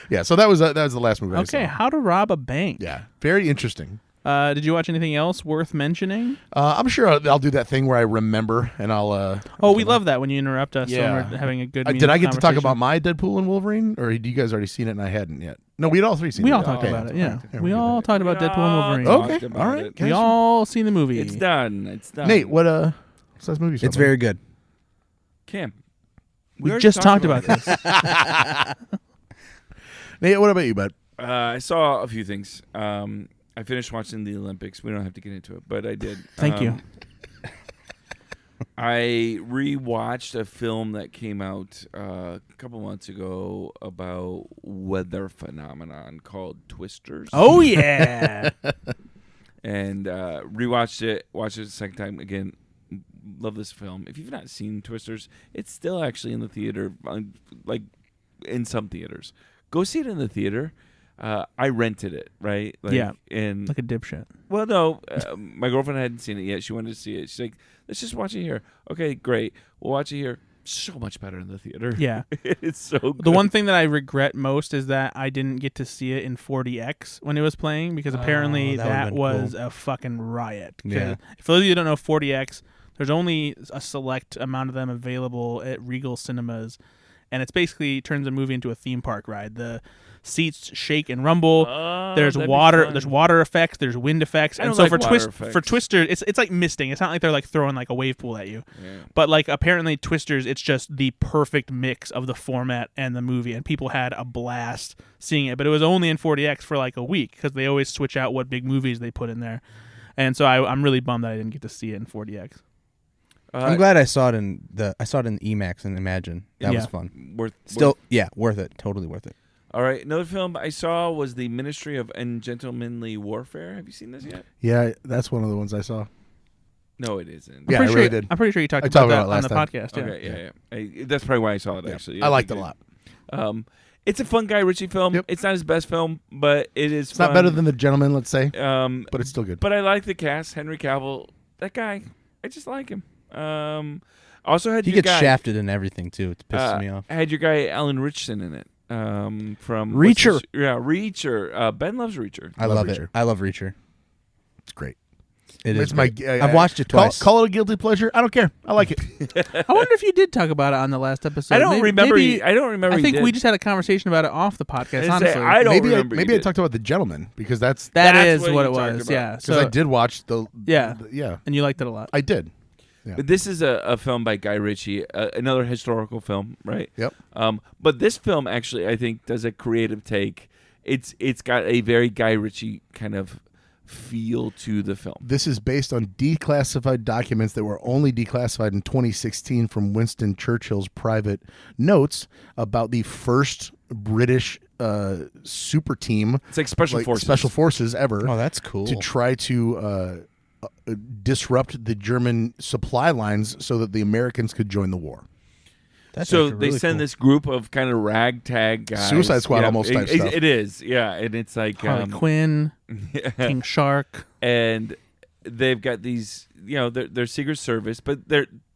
B: Yeah, so that was the last movie. I
C: Okay,
B: saw.
C: How to Rob a Bank.
B: Yeah, very interesting.
C: Did you watch anything else worth mentioning?
B: I'm sure I'll do that thing where I remember and I'll.
C: Oh, we love that when you interrupt us
B: Yeah.
C: when we're having a good.
B: Did I get to talk
C: conversation.
B: about my Deadpool and Wolverine, or do you guys already seen it and I hadn't yet? No, we'd all three seen it.
C: We all talked
B: Okay.
C: about it. Yeah,
B: Okay,
C: we
B: we're
C: all
B: good.
C: talked about Deadpool and Wolverine.
B: Okay,
D: Talked about
B: all right.
D: it.
C: We all seen the movie.
D: It's done. It's done.
B: Nate, what's this movie?
E: It's very good.
D: Cam.
C: We
D: already
C: just talked about this.
B: Nate, what about you, bud?
D: I saw a few things. I finished watching the Olympics. We don't have to get into it, but I did.
C: Thank you.
D: I rewatched a film that came out a couple months ago about weather phenomenon called Twisters.
C: Oh yeah.
D: And rewatched it. Watched it a second time again. love this film. If you've not seen Twisters, it's still actually in the theater, like in some theaters. Go see it in the theater. I rented it, right? Like,
C: Yeah.
D: And
C: Like a dipshit.
D: well, no, my girlfriend hadn't seen it yet. She wanted to see it. She's like, let's just watch it here. Okay, great. We'll watch it here. So much better in the theater.
C: Yeah.
D: It's so good.
C: The one thing that I regret most is that I didn't get to see it in 40X when it was playing, because apparently
E: that would've
C: that
E: been
C: was
E: cool.
C: a fucking riot. 'Cause
E: Yeah.
C: For those of you who don't know 40X, there's only a select amount of them available at Regal Cinemas, and it's basically turns a movie into a theme park ride. The seats shake and rumble. There's
D: that'd be
C: water.
D: fun.
C: There's water effects. There's wind effects.
D: I
C: And
D: don't
C: so
D: like
C: for
D: water effects.
C: for Twister, it's like misting. It's not like they're like throwing like a wave pool at you.
D: Yeah.
C: But like apparently Twisters, it's just the perfect mix of the format and the movie, and people had a blast seeing it. But it was only in 40X for like a week, because they always switch out what big movies they put in there. And so I'm really bummed that I didn't get to see it in 40X.
E: I'm glad I saw it in IMAX and Imagine. That was
C: Yeah.
E: fun.
D: Worth
E: Worth it. Totally worth it.
D: All right, another film I saw was the Ministry of Ungentlemanly Warfare. Have you seen this yet?
B: Yeah, that's one of the ones I saw.
D: No, it isn't.
B: Yeah, I
C: pretty
B: really
C: sure,
B: did.
C: I'm pretty sure you talked
B: I
C: about
B: talked
C: that
B: about it
C: on
B: last
C: the
B: time.
C: podcast. Yeah.
D: Okay, yeah. That's probably why I saw it, actually.
B: I liked it a lot.
D: It's a fun Guy Ritchie film.
B: Yep.
D: It's not his best film, but it is
B: It's
D: fun.
B: not better than The Gentleman, let's say,
D: But
B: but it's still good.
D: But I like the cast. Henry Cavill, that guy, I just like him. Also had
E: He
D: your
E: gets
D: guy,
E: shafted in everything too. It pisses me off.
D: had your guy Alan Richson in it. From
E: Reacher.
D: Reacher. Ben loves Reacher.
E: I
B: love
E: love it.
B: Reacher.
E: I love Reacher.
B: It's great.
E: It
B: It's
E: is.
B: my.
E: Great. I've watched it twice.
B: Call it a guilty pleasure. I don't care. I like it.
C: I wonder if you did talk about it on the last episode.
D: I don't remember.
C: Maybe,
D: I don't remember.
C: I think
D: you did.
C: we just had a conversation about it off the podcast.
D: I say,
C: Honestly,
D: I don't
B: maybe
D: remember.
B: maybe I talked about The Gentleman, because that's
C: that
D: that's
C: is
D: what
C: what
D: you
C: it
D: talked
C: was.
D: about.
C: Yeah.
B: because
C: So
B: I did watch the.
C: Yeah.
B: Yeah,
C: and you liked it a lot.
B: I did. Yeah.
D: But this is a film by Guy Ritchie, another historical film, right?
B: Yep.
D: But this film actually, I think, does a creative take. It's got a very Guy Ritchie kind of feel to the film.
B: This is based on declassified documents that were only declassified in 2016 from Winston Churchill's private notes about the first British super team,
D: It's like special forces
B: ever,
E: Oh, that's cool.
B: to try to disrupt the German supply lines so that the Americans could join the war.
E: That's
D: So
E: actually
D: they
E: really
D: send
E: cool.
D: this group of kind of ragtag guys.
B: Suicide Squad almost type
D: it,
B: stuff.
D: It is, yeah, and it's like
C: Harley Quinn, King Shark.
D: and they've got these, they're Secret Service, but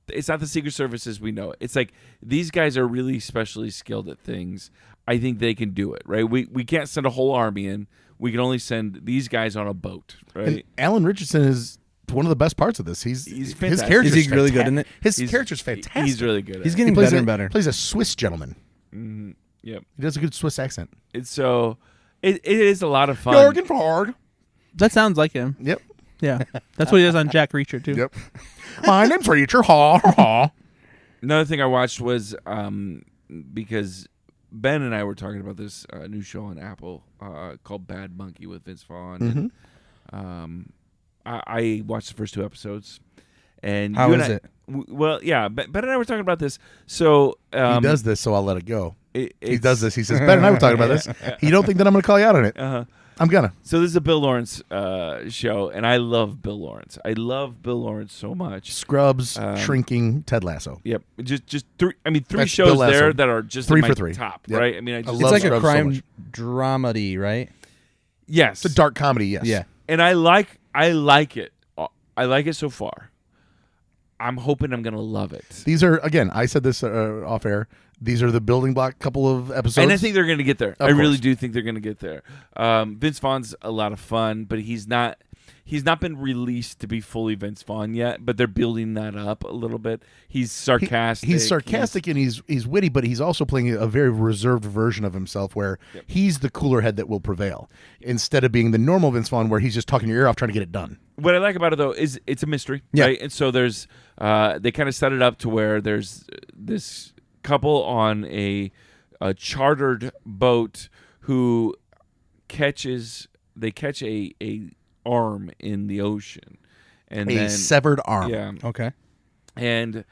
D: it's not the Secret Service as we know it. It's like these guys are really specially skilled at things. I think they can do it, right? We can't send a whole army in. We can only send these guys on a boat, right?
B: And Alan Richardson is one of the best parts of this. He's his
D: fantastic.
B: character's
E: Is he really good in it?
B: His
D: He's-
B: character's fantastic.
D: He's really good.
E: He's
D: at
E: getting
B: plays
E: better
B: a,
E: and better.
B: Plays a Swiss gentleman.
D: it. Yep.
B: He does a good Swiss accent.
D: It's so it is a lot of fun.
B: Jorgen Ford.
C: That sounds like him.
B: Yep.
C: Yeah, that's what he does on Jack Reacher too.
B: Yep. My name's Reacher. Ha ha ha.
D: Another thing I watched was because Ben and I were talking about this new show on Apple called Bad Monkey with Vince Vaughn. And, I watched the first 2 episodes. And
E: How
D: you and
E: is
D: I-
E: it?
D: Well, yeah, Ben and I were talking about this. So
B: He does this, so I'll let it go. He
D: it's-
B: does this. He says, Ben and I were talking about this. You don't think that I'm going to call you out on it?
D: Uh-huh.
B: I'm going to.
D: So this is a Bill Lawrence show, and I love Bill Lawrence. I love Bill Lawrence so much.
B: Scrubs, Shrinking, Ted Lasso.
D: Yep, just 3. I mean, 3
B: That's
D: shows
B: Bill Lasso.
D: there that are just
B: 3
D: in my
B: for 3.
D: top,
B: Yep.
D: right? I mean, I just
E: It's
B: love
E: like a
B: Scrubs so
E: crime
B: much.
E: dramedy, right?
D: yes,
B: It's a dark comedy, yes.
E: Yeah.
D: and I like it. I like it so far. I'm hoping I'm gonna love it,
B: These are, again, I said this off air, these are the building block couple of episodes.
D: and I think they're gonna get there.
B: Of
D: I really
B: course.
D: do think they're gonna get there. Vince Vaughn's a lot of fun, but he's not been released to be fully Vince Vaughn yet. But they're building that up a little bit. He's sarcastic.
B: He's sarcastic and he's witty, but he's also playing a very reserved version of himself where he's the cooler head that will prevail instead of being the normal Vince Vaughn where he's just talking your ear off trying to get it done.
D: What I like about it though is it's a mystery,
E: Yeah.
D: right? And so there's they kind of set it up to where there's this couple on a chartered boat who catch a arm in the ocean, and
B: A
D: then
B: severed arm.
D: yeah,
E: Okay.
D: and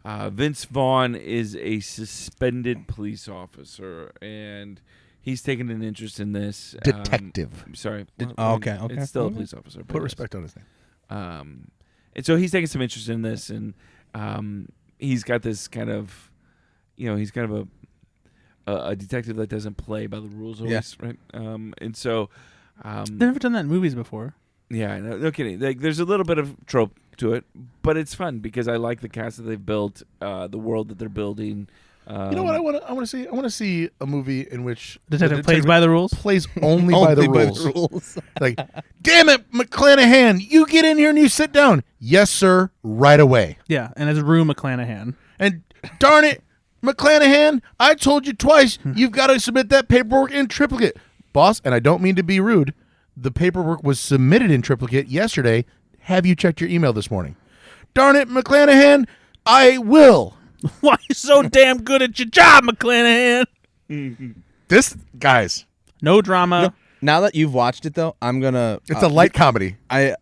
D: Vince Vaughn is a suspended police officer, and he's taken an interest in this
B: Detective.
D: Sorry,
E: Oh, okay.
D: It's still a
E: Okay.
D: police officer. but
B: Put
D: yes.
B: respect on his name.
D: And so he's taking some interest in this, and he's got this kind of, he's kind of a detective that doesn't play by the rules always, right? And so
C: They've never done that in movies before.
D: yeah, no kidding. Like, there's a little bit of trope to it, but it's fun because I like the cast that they've built, the world that they're building.
B: You know what I want to see? I want to see a movie in which
C: Detective plays by the rules.
B: plays only by the rules. Like, damn it, McClanahan, you get in here and you sit down. Yes, sir, right away.
C: Yeah, and it's Rue McClanahan.
B: And darn it, McClanahan, I told you twice, you've got to submit that paperwork in triplicate. Boss, and I don't mean to be rude, the paperwork was submitted in triplicate yesterday. Have you checked your email this morning? Darn it, McClanahan, I will.
C: Why you so damn good at your job, McClanahan?
B: This, guys,
C: No drama.
E: Now that you've watched it, though, I'm gonna.
B: it's a light comedy.
E: I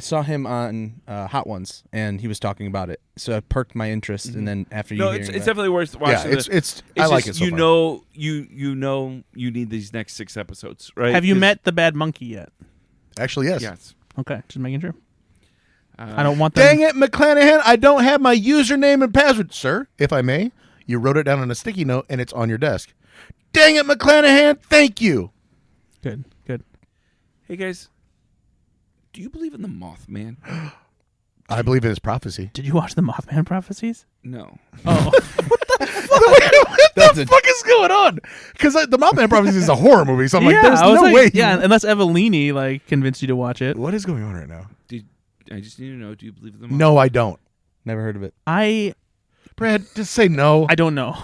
E: saw him on Hot Ones, and he was talking about it, so I perked my interest. And then after
D: No,
E: you,
D: it's
E: hearing that-
D: definitely worth watching.
B: Yeah, it's I like it
D: just,
B: so far.
D: You need these next 6 episodes, right?
C: Have you
D: 'Cause-
C: met the bad monkey yet?
B: Actually, yes.
D: Yes.
C: Okay, just making sure. I don't want them.
B: Dang it, McClanahan, I don't have my username and password. Sir, if I may, you wrote it down on a sticky note and it's on your desk. Dang it, McClanahan, thank you.
C: Good.
D: Hey guys, do you believe in the Mothman?
B: I believe in his prophecy.
C: Did you watch the Mothman prophecies?
D: No.
C: Oh,
B: What the fuck is going on? Because the Mothman prophecy is a horror movie, so I'm like, there's
C: I was
B: no
C: like,
B: way.
C: Yeah, unless Evelini convinced you to watch it.
B: What is going on right now?
D: I just need to know, do you believe in the Mothman?
B: No, I don't.
E: never heard of it.
B: Brad, just say no.
C: I don't know.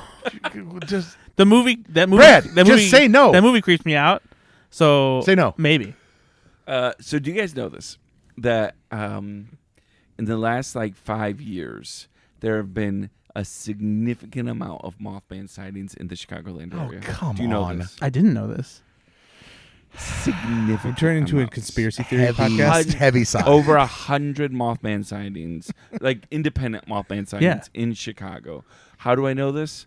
B: Just
C: That movie.
B: Brad,
C: that
B: just
C: movie,
B: say no.
C: That movie creeps me out. So
B: Say no.
C: Maybe.
D: So do you guys know this? That in the last 5 years, there have been a significant amount of Mothman sightings in the Chicagoland
B: Oh,
D: area.
B: come
D: do you know
B: on.
D: this?
C: I didn't know this.
D: Significant.
E: We turn into a
D: amounts.
E: conspiracy theory
B: heavy,
E: podcast.
B: heavy side.
D: Over 100 Mothman sightings, independent Mothman sightings in Chicago. How do I know this?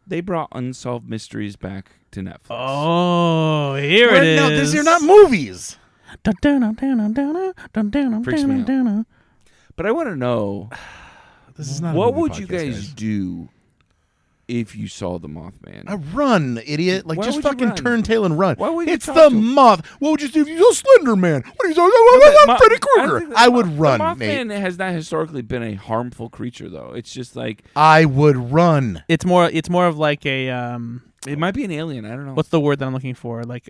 D: They brought Unsolved Mysteries back to Netflix.
C: Oh, here
B: Brad,
C: it is.
B: no, these are not movies.
D: Freaks me out. But I want to know,
B: This is not a
D: what
B: movie
D: would you
B: podcast,
D: guys do if you saw the Mothman?
B: Run, idiot.
D: Why
B: Just
D: would you
B: fucking
D: run?
B: turn tail and run.
D: Why would you
B: It's
D: talk
B: the
D: to him?
B: moth. What would you do if you saw Slender Man? What are you talking about? Freddy Krueger. I would run,
D: The
B: Nate.
D: Mothman has not historically been a harmful creature, though. It's just
B: I would run.
C: It's more of like a
D: it might be an alien. I don't know.
C: what's the word that I'm looking for? Like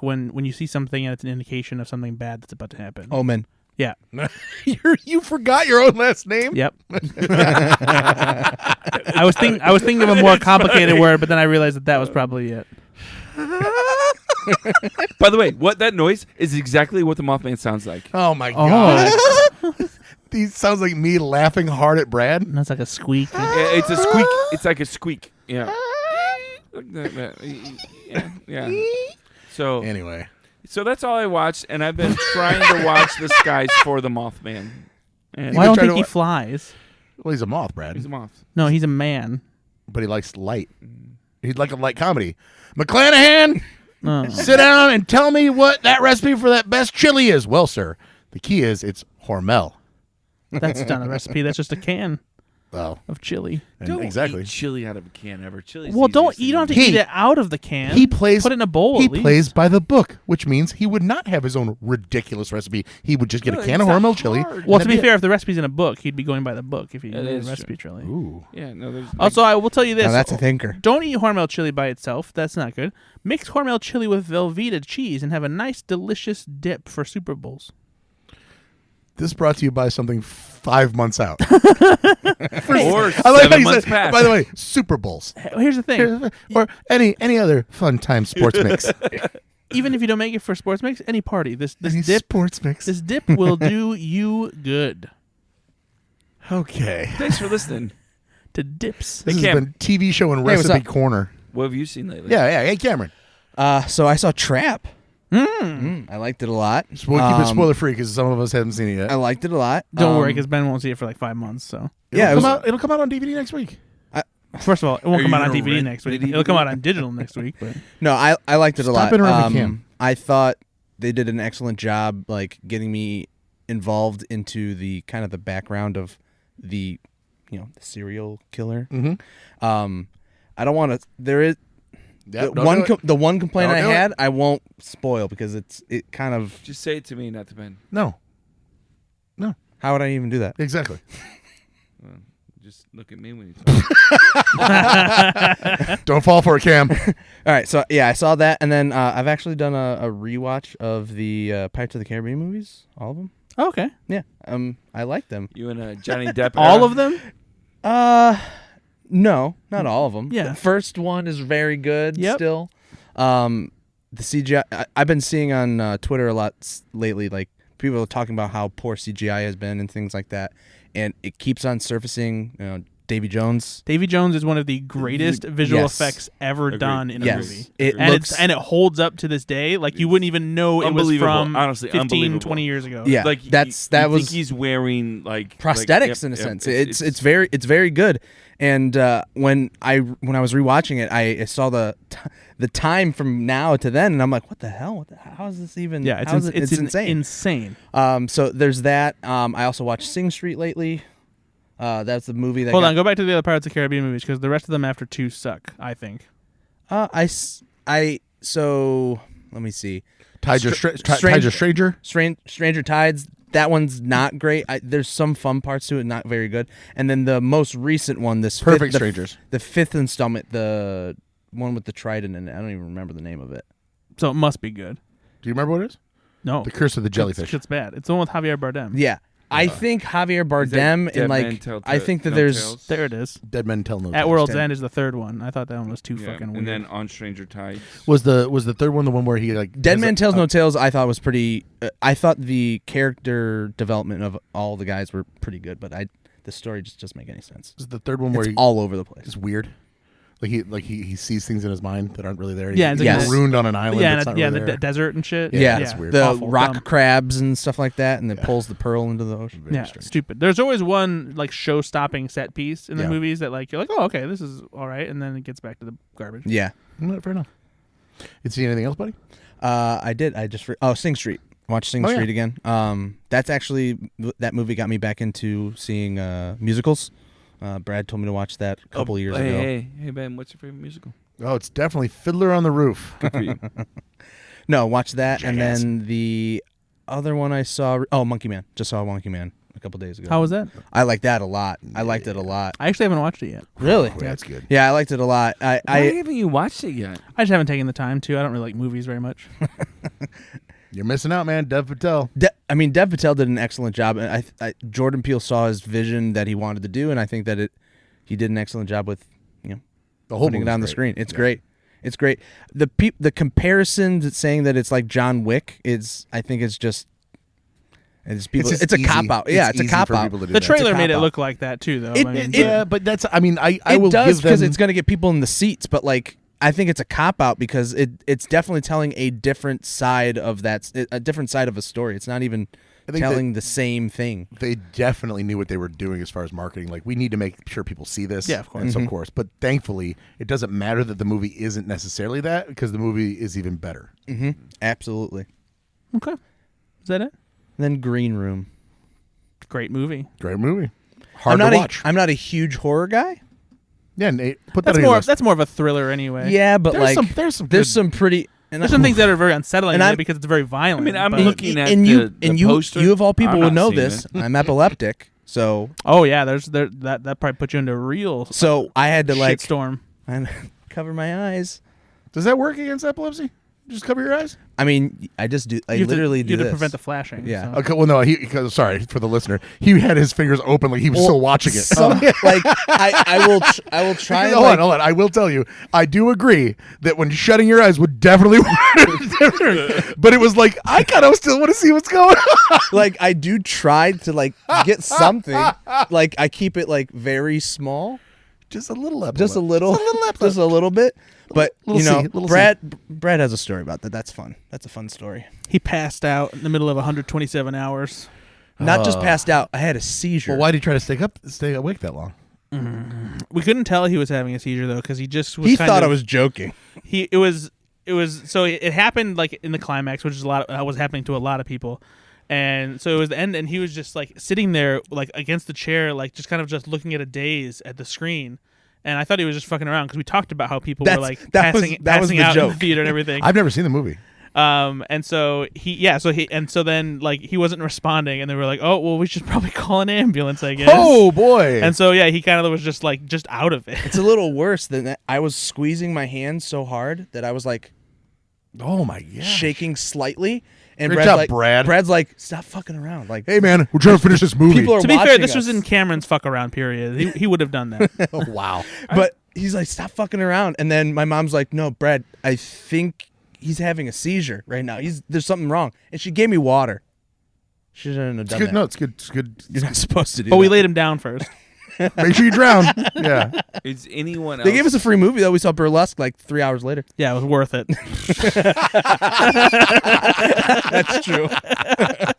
C: when you see something and it's an indication of something bad that's about to happen.
E: Omen.
C: Yeah.
B: You forgot your own last name?
C: Yep. I was thinking of a more complicated word, but then I realized that was probably it.
D: By the way, what that noise is exactly what the Mothman sounds like.
B: Oh, my God. He sounds like me laughing hard at Brad.
C: That's like a squeak.
D: Yeah, it's a squeak. It's like a squeak. Yeah. Yeah. So
B: Anyway.
D: So that's all I watched, and I've been trying to watch the skies for the Mothman. And
C: Well, I don't
B: try
C: think
B: to
C: he
B: wa-
C: flies.
B: Well, he's a moth, Brad.
D: he's a moth.
C: No, he's a man.
B: But he likes light. He'd like a light comedy. McClanahan,
C: Oh.
B: sit down and tell me what that recipe for that best chili is. Well, sir, the key is it's Hormel.
C: That's not a recipe. That's just a can
B: Well,
C: of chili.
D: Don't
B: exactly.
D: eat chili out of a can ever. Chili's
C: Well,
D: the easiest
C: you don't have to
D: thing
C: eat
B: He-
C: it out of the can.
B: He plays.
C: Put it in a bowl.
B: He
C: at least.
B: plays by the book, which means he would not have his own ridiculous recipe. He would just get
D: No,
B: a can
D: it's
B: of
D: not
B: Hormel chili.
D: hard.
C: Well,
B: and
C: to
B: that'd
C: be
B: it.
C: fair, if the recipe's in a book, he'd be going by the book if he
D: That
C: did
D: is
C: a recipe
D: true.
C: chili.
B: Ooh.
D: Yeah, no, there's
C: Also, I will tell you this.
E: Now that's a thinker.
C: Don't eat Hormel chili by itself. That's not good. Mix Hormel chili with Velveeta cheese and have a nice, delicious dip for Super Bowls.
B: This brought to you by something 5 months out.
D: or
B: I like how
D: 7
B: you
D: months
B: said,
D: past.
B: by the way, Super Bowls.
C: Here's the thing.
B: Or any other fun time sports mix.
C: Even if you don't make it for sports mix, any party, this
B: Any
C: dip
B: sports mix.
C: this dip will do you good.
B: Okay.
D: Thanks for listening.
C: To dips.
B: This has
D: Cam.
B: been TV show and
E: what's
B: recipe
E: up?
B: corner.
D: What have you seen lately?
B: Yeah. Hey, Cameron.
E: So I saw Trap. I liked it a lot.
B: We'll keep it spoiler free because some of us haven't seen it yet.
E: I liked it a lot.
C: Don't worry, because Ben won't see it for like 5 months. So
B: It'll come out on DVD next week.
C: first of all, it won't
D: Are
C: come
D: you
C: out on
D: gonna
C: DVD
D: rent
C: next
D: the
C: week.
D: DVD?
C: It'll come out on digital next week. But
E: No, I liked it a lot.
B: Stop interrupting Cam.
E: I thought they did an excellent job, getting me involved into the kind of the background of the, the serial killer. I don't want to. There is the one complaint I had. I won't spoil because it kind of.
D: Just say it to me, not to Ben.
B: No.
E: How would I even do that?
B: Exactly.
D: Well, just look at me when you talk.
B: Don't fall for it, Cam.
E: All right, so yeah, I saw that, and then I've actually done a rewatch of the Pirates of the Caribbean movies, all of them.
C: Oh, okay.
E: Yeah, I like them.
D: You and Johnny Depp.
C: All of them?
E: No, not all of them.
C: Yeah.
E: The first one is very good.
C: Yep.
E: Still, the CGI. I've been seeing on Twitter a lot lately, like people are talking about how poor CGI has been and things like that, and it keeps on surfacing. Davy Jones.
C: Davy Jones is one of the greatest visual
E: Yes.
C: effects ever
D: Agreed.
C: done in a
E: Yes.
C: movie.
E: It
C: And
E: looks
C: it holds up to this day. Like, you wouldn't even know it was
D: Unbelievable.
C: from
D: Honestly,
C: 15,
D: unbelievable.
C: 20 years ago.
E: Yeah,
D: Like
E: that
D: you
E: was
D: think he's wearing like
E: prosthetics in a sense. It's very good. And when I was rewatching it, I saw the time from now to then, and I'm like, what the hell? How is this even?
C: Yeah, it's
E: insane.
C: Insane.
E: So there's that. I also watched Sing Street lately. That's the movie that.
C: Hold on, go back to the other Pirates of the Caribbean movies, because the rest of them after 2 suck, I think.
E: So let me see.
B: Tides are Stranger.
E: Stranger Tides. That one's not great. There's some fun parts to it, not very good. And then the most recent one,
B: Perfect Strangers.
E: The 5th installment, the one with the trident in it. I don't even remember the name of it.
C: So it must be good.
B: Do you remember what it is?
C: No.
B: The Curse of the Jellyfish.
C: It's bad. It's the one with Javier Bardem.
E: Yeah. I think Javier Bardem and I think that there's
C: There it is.
B: Dead Men Tell No
C: At
B: Tales.
C: World's End is the third one. I thought that one was too fucking weird.
D: And then on Stranger Tides.
B: Was the third one the one where he like
E: Dead Man Tells No Tales. I thought was pretty. I thought the character development of all the guys were pretty good, but the story just doesn't make any sense.
B: Was the third one where
E: It's
B: he
E: all over the place.
B: is weird? Like he sees things in his mind that aren't really there.
C: Yeah,
B: he's
C: it's
E: like
B: marooned on an island.
C: Yeah,
B: that's
C: in
B: not
C: in
B: really
C: the
B: there.
C: desert and shit.
B: Yeah, that's weird.
E: The
C: Awful,
E: rock
C: dumb.
E: crabs and stuff like that, and it pulls the pearl into the ocean.
B: Very
C: Yeah,
B: strange.
C: stupid. There's always one like show-stopping set piece in the
B: Yeah.
C: movies that like you're like, oh, okay, this is all right, and then it gets back to the garbage.
E: Yeah,
B: Fair enough. You see anything else, buddy?
E: I did. I just Sing Street. Watch Sing
B: Oh, yeah.
E: Street again. That's actually that movie got me back into seeing musicals. Brad told me to watch that a couple years ago.
D: Hey, Ben, what's your favorite musical?
B: Oh, it's definitely Fiddler on the Roof.
D: Good for you.
E: No, watch that,
B: Jackass.
E: and then the other one I saw. Monkey Man. Just saw Monkey Man a couple days ago.
C: How was that?
E: I liked that a lot. I liked it a lot.
C: I actually haven't watched it yet.
E: Really?
B: Oh, that's good.
E: Yeah, I liked it a lot.
D: Why haven't you watched it yet?
C: I just haven't taken the time to. I don't really like movies very much.
B: You're missing out, man. Dev Patel.
E: Dev Patel did an excellent job. Jordan Peele saw his vision that he wanted to do, and I think that he did an excellent job with
B: The whole
E: putting it
B: movie's
E: on the
B: great.
E: screen. It's great. It's great. The comparison to saying that it's like John Wick I think it's just people.
B: just
E: It's a
B: easy.
E: cop out. Yeah, it's a
B: easy
E: cop
B: for
E: out.
B: people to do
C: The
B: that.
C: trailer made it
E: cop-out.
C: look like that too, though.
B: Yeah, but that's. I mean, I will
E: It does
B: give them
E: because it's going to get people in the seats, but like I think it's a cop out because it's definitely telling a different side of a different side of a story. It's not even
B: I think
E: telling the same thing.
B: They definitely knew what they were doing as far as marketing. Like, we need to make sure people see this.
C: Yeah, of course.
B: And so,
E: Mm-hmm.
B: of course. But thankfully, it doesn't matter that the movie isn't necessarily that because the movie is even better.
E: Mm-hmm. Absolutely.
C: Okay, is that it?
E: Then Green Room.
C: Great movie.
B: Great movie. Hard
E: I'm
B: to
E: not
B: watch.
E: I'm not a huge horror guy.
B: Yeah, Nate, put that
C: That's
B: on your
C: more.
B: list.
C: That's more of a thriller anyway.
E: Yeah, but
B: There's
E: like
B: there's some
E: there's
B: good-
E: some pretty. And
C: There's some things that are very unsettling
E: And
C: in
E: I'm-
C: it because it's very violent.
D: I mean, I'm
C: but-
D: looking at
E: and
D: the
E: you
D: poster.
E: you of all people
D: I'm
E: would
D: not
E: know
D: seeing
E: this.
D: it.
E: I'm epileptic, so
C: Oh yeah, that probably put you into a real
E: I had to like
C: shitstorm.
E: cover my eyes.
B: Does that work against epilepsy? Just cover your eyes?
E: I mean, I just do. I
C: You have
E: literally
C: to,
E: do
C: you have
E: this.
C: to prevent the flashing.
E: Yeah.
C: so.
B: Okay, well, no, sorry for the listener. He had his fingers open like he was still watching it.
E: Like I will try.
B: Hold on. I will tell you, I do agree that when shutting your eyes would definitely work. But it was like, I kind of still want to see what's going on.
E: Like I do try to like get something. Like I keep it like very small,
B: Just a little epilepsy.
E: just a little,
B: epilepsy.
E: just a little bit. But
B: Little
E: you know,
B: C, little
E: Brad has a story about that. That's fun. That's a fun story.
C: He passed out in the middle of 127 hours.
E: Not just passed out. I had a seizure.
B: Well, why did he try to stay awake that long?
C: We couldn't tell he was having a seizure though because he just was.
E: He
C: kind
E: thought
C: of,
E: I was joking.
C: It was so it happened like in the climax, which is was happening to a lot of people, And so it was the end, and he was just like sitting there, like against the chair, like just kind of just looking at a daze at the screen. And I thought he was just fucking around because we talked about how people were like passing
E: the
C: out
E: joke.
C: in the theater and everything.
B: I've never seen the movie.
C: And so then like he wasn't responding, and they were like, "Oh, well, we should probably call an ambulance, I guess."
B: Oh boy!
C: And so he kind of was just out of it.
E: It's a little worse than that. I was squeezing my hand so hard that I was like,
B: oh my god,
E: shaking slightly. And
B: Great
E: Brad's
B: job,
E: like,
B: Brad.
E: Brad's like, stop fucking around. Like,
B: hey man, we're trying to finish this movie.
E: people are
C: To be fair,
E: watching
C: this
E: us.
C: was in Cameron's fuck around period. He would have done that.
B: Oh, wow.
E: But he's like, stop fucking around. And then my mom's like, no, Brad, I think he's having a seizure right now. There's something wrong. And she gave me water. She shouldn't have
B: It's
E: done
B: good.
E: that.
B: No, it's good. It's good.
E: You're not supposed to do
C: But
E: that.
C: we laid him down first.
B: Make sure you drown. Yeah.
D: Is anyone else?
E: They gave us a free movie, though. We saw Burlesque like 3 hours later.
C: Yeah, it was worth it.
E: That's true.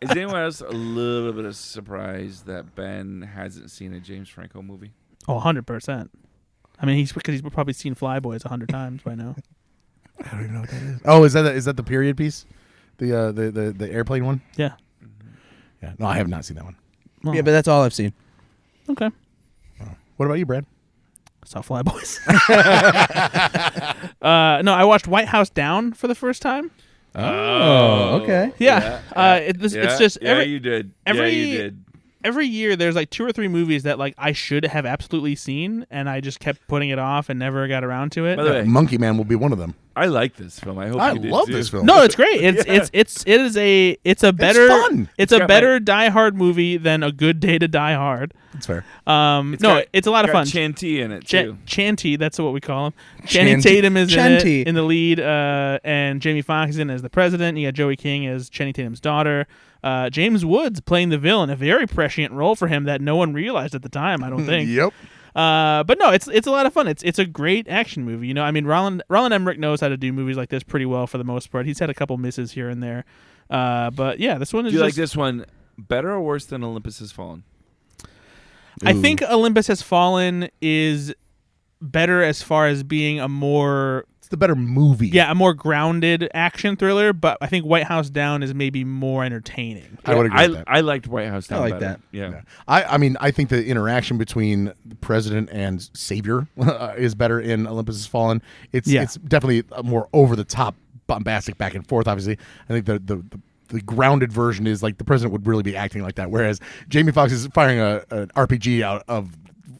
D: Is anyone else a little bit of surprised that Ben hasn't seen a James Franco movie?
C: Oh, 100%. I mean, he's probably seen Flyboys 100 times by now.
B: I don't even know what that is. Oh, is that the period piece? The airplane one?
C: Yeah.
B: Yeah. No, I have not seen that one.
C: Well,
E: Yeah, but that's all I've seen.
C: okay.
B: What about you, Brad?
C: Saw Flyboys. No, I watched White House Down for the first time.
E: Oh, okay.
C: Yeah. It's just
D: you did.
C: you
D: did.
C: every year there's like 2 or 3 movies that like I should have absolutely seen, and I just kept putting it off and never got around to it.
D: By the way,
B: Monkey Man will be one of them.
D: I like this film. I hope
B: I
D: you did
B: love
D: too.
B: this film.
C: No, it's great. It's a better
B: fun.
C: It's a
D: got
C: better Die Hard movie than A Good Day to Die Hard.
B: That's fair.
C: It's a lot of fun.
D: Chanty in it too.
C: Chanty, that's what we call him. Channing
E: Chanty.
C: Tatum is
E: Chanty.
C: in the lead, and Jamie Foxx is in as the president. You got Joey King as Channing Tatum's daughter. James Woods playing the villain, a very prescient role for him that no one realized at the time, I don't think.
B: Yep.
C: But no, it's a lot of fun. It's a great action movie. You know, I mean, Roland Emmerich knows how to do movies like this pretty well for the most part. He's had a couple misses here and there. But yeah, this one is
D: Do you like
C: just,
D: this one better or worse than Olympus Has Fallen?
C: I think Olympus Has Fallen is better as far as being a more
B: It's the better movie.
C: a more grounded action thriller, but I think White House Down is maybe more entertaining.
B: I would agree with that.
D: I liked White House Down
E: I like
D: better.
E: that.
D: Yeah.
B: Yeah. I mean, I think the interaction between the president and Savior is better in Olympus Has Fallen. It's definitely a more over the top, bombastic back and forth. Obviously, I think the grounded version is like the president would really be acting like that, whereas Jamie Foxx is firing an RPG out of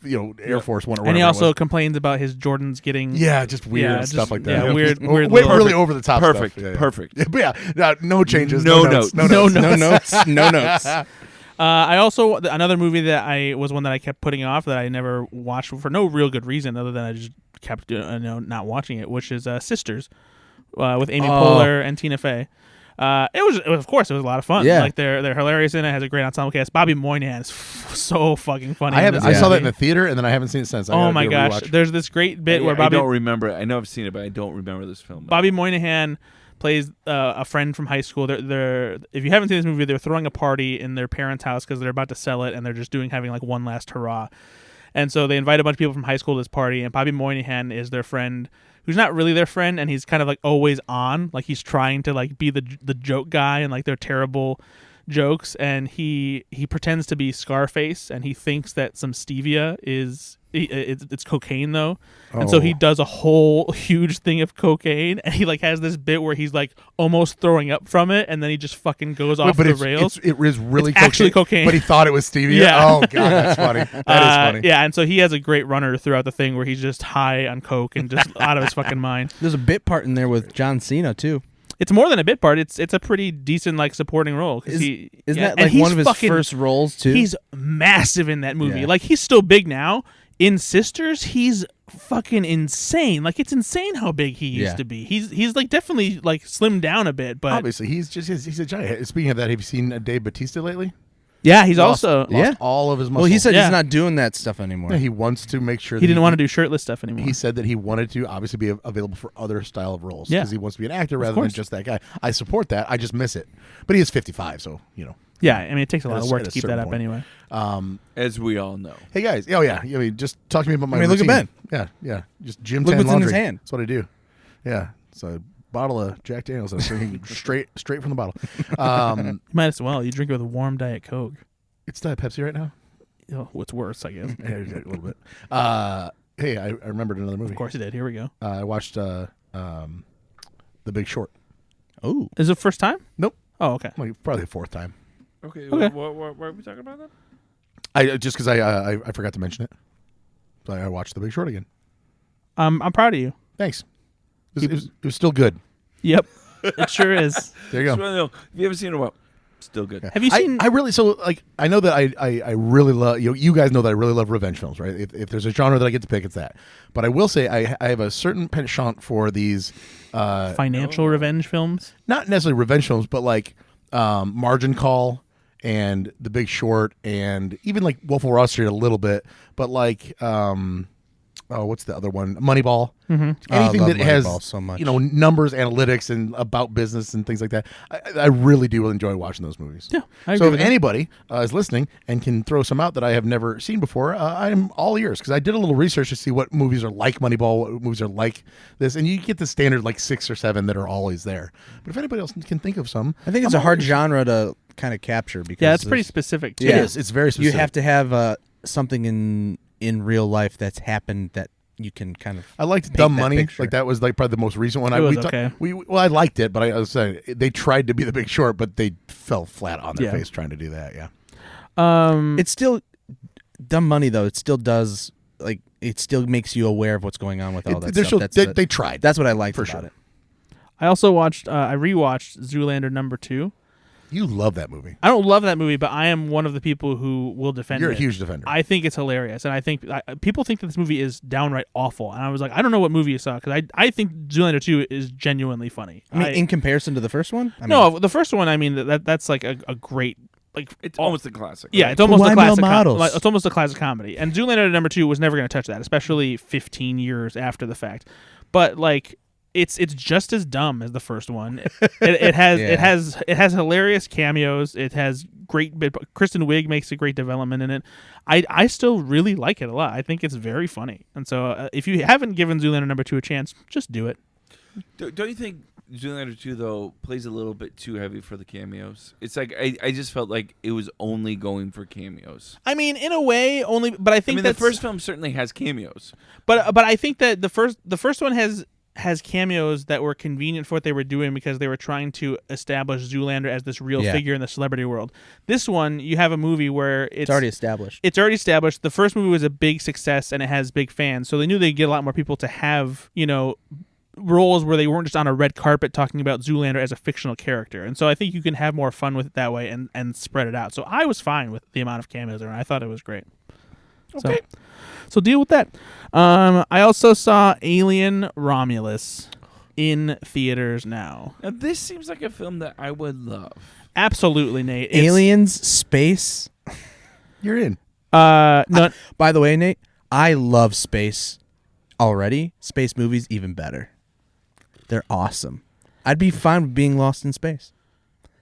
B: Air Force One or whatever.
C: And he
B: it
C: also
B: was.
C: complains about his Jordans getting
B: just weird
C: just-
B: stuff like that.
C: yeah, weird
B: Wait,
C: little-
B: really over the top.
D: Perfect.
B: Stuff. Yeah, yeah.
D: Perfect.
B: Yeah, but yeah, no changes.
D: No
B: notes.
D: notes.
B: No
C: No
B: notes.
E: No notes. No notes.
C: I also another movie that I kept putting off that I never watched for no real good reason other than I just kept not watching it, which is Sisters with Amy Poehler and Tina Fey. It was of course it was a lot of fun.
E: Yeah.
C: Like they're hilarious in it. Has a great ensemble cast. Bobby Moynihan is so fucking funny.
B: I saw that in the theater and then I haven't seen it since. I
C: Oh
B: gotta
C: my
B: do a
C: gosh!
B: rewatch.
C: There's this great bit where
D: I
C: Bobby
D: don't remember it. I know I've seen it, but I don't remember this film.
C: Bobby Moynihan plays a friend from high school. They're if you haven't seen this movie, they're throwing a party in their parents' house because they're about to sell it, and they're just having like one last hurrah. And so they invite a bunch of people from high school to this party, and Bobby Moynihan is their friend, who's not really their friend, and he's kind of like always on, like he's trying to like be the joke guy and like their terrible jokes, and he pretends to be Scarface, and he thinks that some stevia it's cocaine though, and so he does a whole huge thing of cocaine, and he like has this bit where he's like almost throwing up from it, and then he just fucking goes off
B: but
C: the
B: it's,
C: rails.
B: It is really
C: It's actually cocaine.
B: but he thought it was stevia.
C: Yeah.
B: Oh god, that's funny. That is funny.
C: Yeah, and so he has a great runner throughout the thing where he's just high on coke and just out of his fucking mind.
E: There's a bit part in there with John Cena too.
C: It's more than a bit part. It's a pretty decent like supporting role.
E: Isn't that
C: and
E: like
C: he's
E: one of his
C: fucking-
E: first roles too?
C: He's massive in that movie.
E: Yeah.
C: Like he's still big now. In Sisters, he's fucking insane. Like it's insane how big he used
E: Yeah.
C: to be. He's like definitely like slimmed down a bit, but
B: Obviously, he's a giant. Speaking of that, have you seen Dave Bautista lately?
C: yeah, he's
B: Lost
C: also
B: all of his muscle.
E: well, he said
C: Yeah.
E: he's not doing that stuff anymore.
B: Yeah, he wants to make sure
C: he
B: that
C: didn't want to do shirtless stuff anymore.
B: He said that he wanted to obviously be available for other style of roles
C: Yeah.
B: because he wants to be an actor rather than
C: course.
B: just that guy. I support that. I just miss it. But he is 55, so
C: yeah, I mean it takes a lot
B: At
C: of
B: a-
C: work
B: at
C: to
B: a
C: keep
B: certain
C: that up
B: point.
C: anyway.
D: as we all know.
B: Hey guys, oh yeah, I mean, just talk to me about my.
E: I mean, look at
B: routine. Yeah, just gym
E: Look
B: tan
E: what's in
B: laundry.
E: his hand.
B: That's what I do. Yeah, so bottle of Jack Daniels. I'm drinking straight from the bottle.
C: You might as well. You drink it with a warm Diet Coke.
B: It's Diet Pepsi right now.
C: What's worse, I guess.
B: Yeah, a little bit. Hey, I remembered another movie.
C: Of course you did. Here we go.
B: I watched The Big Short.
E: Oh,
C: Is it first time?
B: Nope.
C: Oh, okay.
B: Like, probably the fourth time.
D: Okay.
C: Okay.
D: What are we talking about then?
B: I just because I forgot to mention it. So I watched The Big Short again.
C: I'm proud of you.
B: Thanks. It was still good.
C: Yep. It sure is.
B: There you go.
D: If you haven't seen it, well, still good.
C: Have you seen?
B: I really I know that I really love you guys know that I really love revenge films, right? If there's a genre that I get to pick, it's that. But I will say I have a certain penchant for these
C: financial revenge films?
B: not necessarily revenge films, but like Margin Call and The Big Short and even like Wolf of Wall Street a little bit, but like what's the other one? Moneyball.
C: Mm-hmm.
B: Anything
E: I love
B: that has
E: Moneyball so much.
B: numbers, analytics, and about business and things like that. I really do enjoy watching those movies.
C: Yeah. I
B: So
C: agree
B: if
C: with that.
B: anybody is listening and can throw some out that I have never seen before, I'm all ears because I did a little research to see what movies are like Moneyball, what movies are like this, and you get the standard like 6 or 7 that are always there. But if anybody else can think of some,
E: I think it's a hard genre to kind of capture because
C: Yeah, it's pretty specific too.
B: It is. It's very specific.
E: You have to have something in real life that's happened that you can kind of.
B: I liked
E: paint
B: Dumb
E: that
B: Money.
E: picture.
B: Like that was like probably the most recent one.
C: It was
B: we
C: okay.
B: I liked it, but I was saying they tried to be The Big Short, but they fell flat on their
C: Yeah.
B: face trying to do that. Yeah.
E: It's still Dumb Money though. It still does like it still makes you aware of what's going on with all that
B: They're
E: stuff.
B: still- they tried.
E: That's what I liked
B: For
E: about
B: sure.
E: it.
C: I also watched. I rewatched Zoolander #2.
B: You love that movie.
C: I don't love that movie, but I am one of the people who will defend
B: You're
C: it.
B: a huge defender.
C: I think it's hilarious, and I think people think that this movie is downright awful. And I was like, I don't know what movie you saw because I think Zoolander 2 is genuinely funny.
E: I mean, in comparison to the first one, I mean,
C: no, the first one. I mean that's like a great like
D: It's almost a classic.
C: yeah,
D: right?
C: it's almost
E: Why
C: a
E: male
C: classic.
E: models?
C: It's almost a classic comedy. And Zoolander #2 was never going to touch that, especially 15 years after the fact. But like. It's just as dumb as the first one. It has hilarious cameos. It has great. Kristen Wiig makes a great development in it. I still really like it a lot. I think it's very funny. And so if you haven't given Zoolander #2 a chance, just do it.
D: Don't you think Zoolander 2 though plays a little bit too heavy for the cameos? It's like I just felt like it was only going for cameos.
C: I mean, in a way, only. But I think
D: the first film certainly has cameos.
C: But I think that the first one has cameos that were convenient for what they were doing because they were trying to establish Zoolander as this real figure in the celebrity world. This one, you have a movie where it's
E: already established.
C: It's already established. The first movie was a big success and it has big fans, so they knew they'd get a lot more people to have roles where they weren't just on a red carpet talking about Zoolander as a fictional character. And so I think you can have more fun with it that way and spread it out. So I was fine with the amount of cameos there. I thought it was great. Okay. So deal with that. I also saw Alien Romulus in theaters now.
D: Now this seems like a film that I would love.
C: Absolutely, Nate.
E: Aliens, space.
B: You're in.
C: No,
E: By the way, Nate, I love space already. Space movies even better. They're awesome. I'd be fine with being lost in space.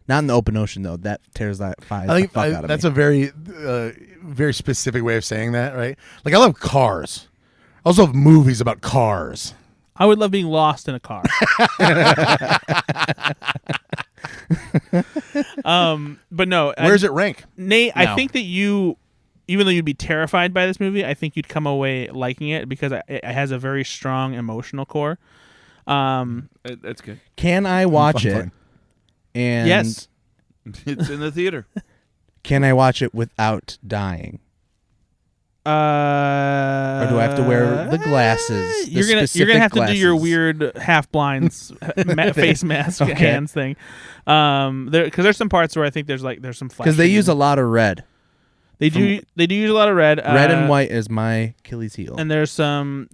E: Not in the open ocean though. That tears that
B: I think
E: fuck out of
B: that's
E: me.
B: a very, very specific way of saying that, right? Like I love cars. I also have movies about cars.
C: I would love being lost in a car. But no.
B: Where does it rank?
C: Nate, I
B: now?
C: think that you, even though you'd be terrified by this movie, I think you'd come away liking it because it has a very strong emotional core.
D: That's good.
E: Can I watch
B: I'm
E: it?
B: fine.
E: And
C: Yes.
D: It's in the theater.
E: can I watch it without dying? Or do I have to wear the glasses? The
C: You're gonna
E: specific
C: have to do your
E: glasses?
C: weird half blinds face mask hands thing. Because there's some parts where I think there's some flashing.
E: Because they use a lot of red.
C: They do use a lot of red.
E: Red and white is my Achilles heel.
C: And there's some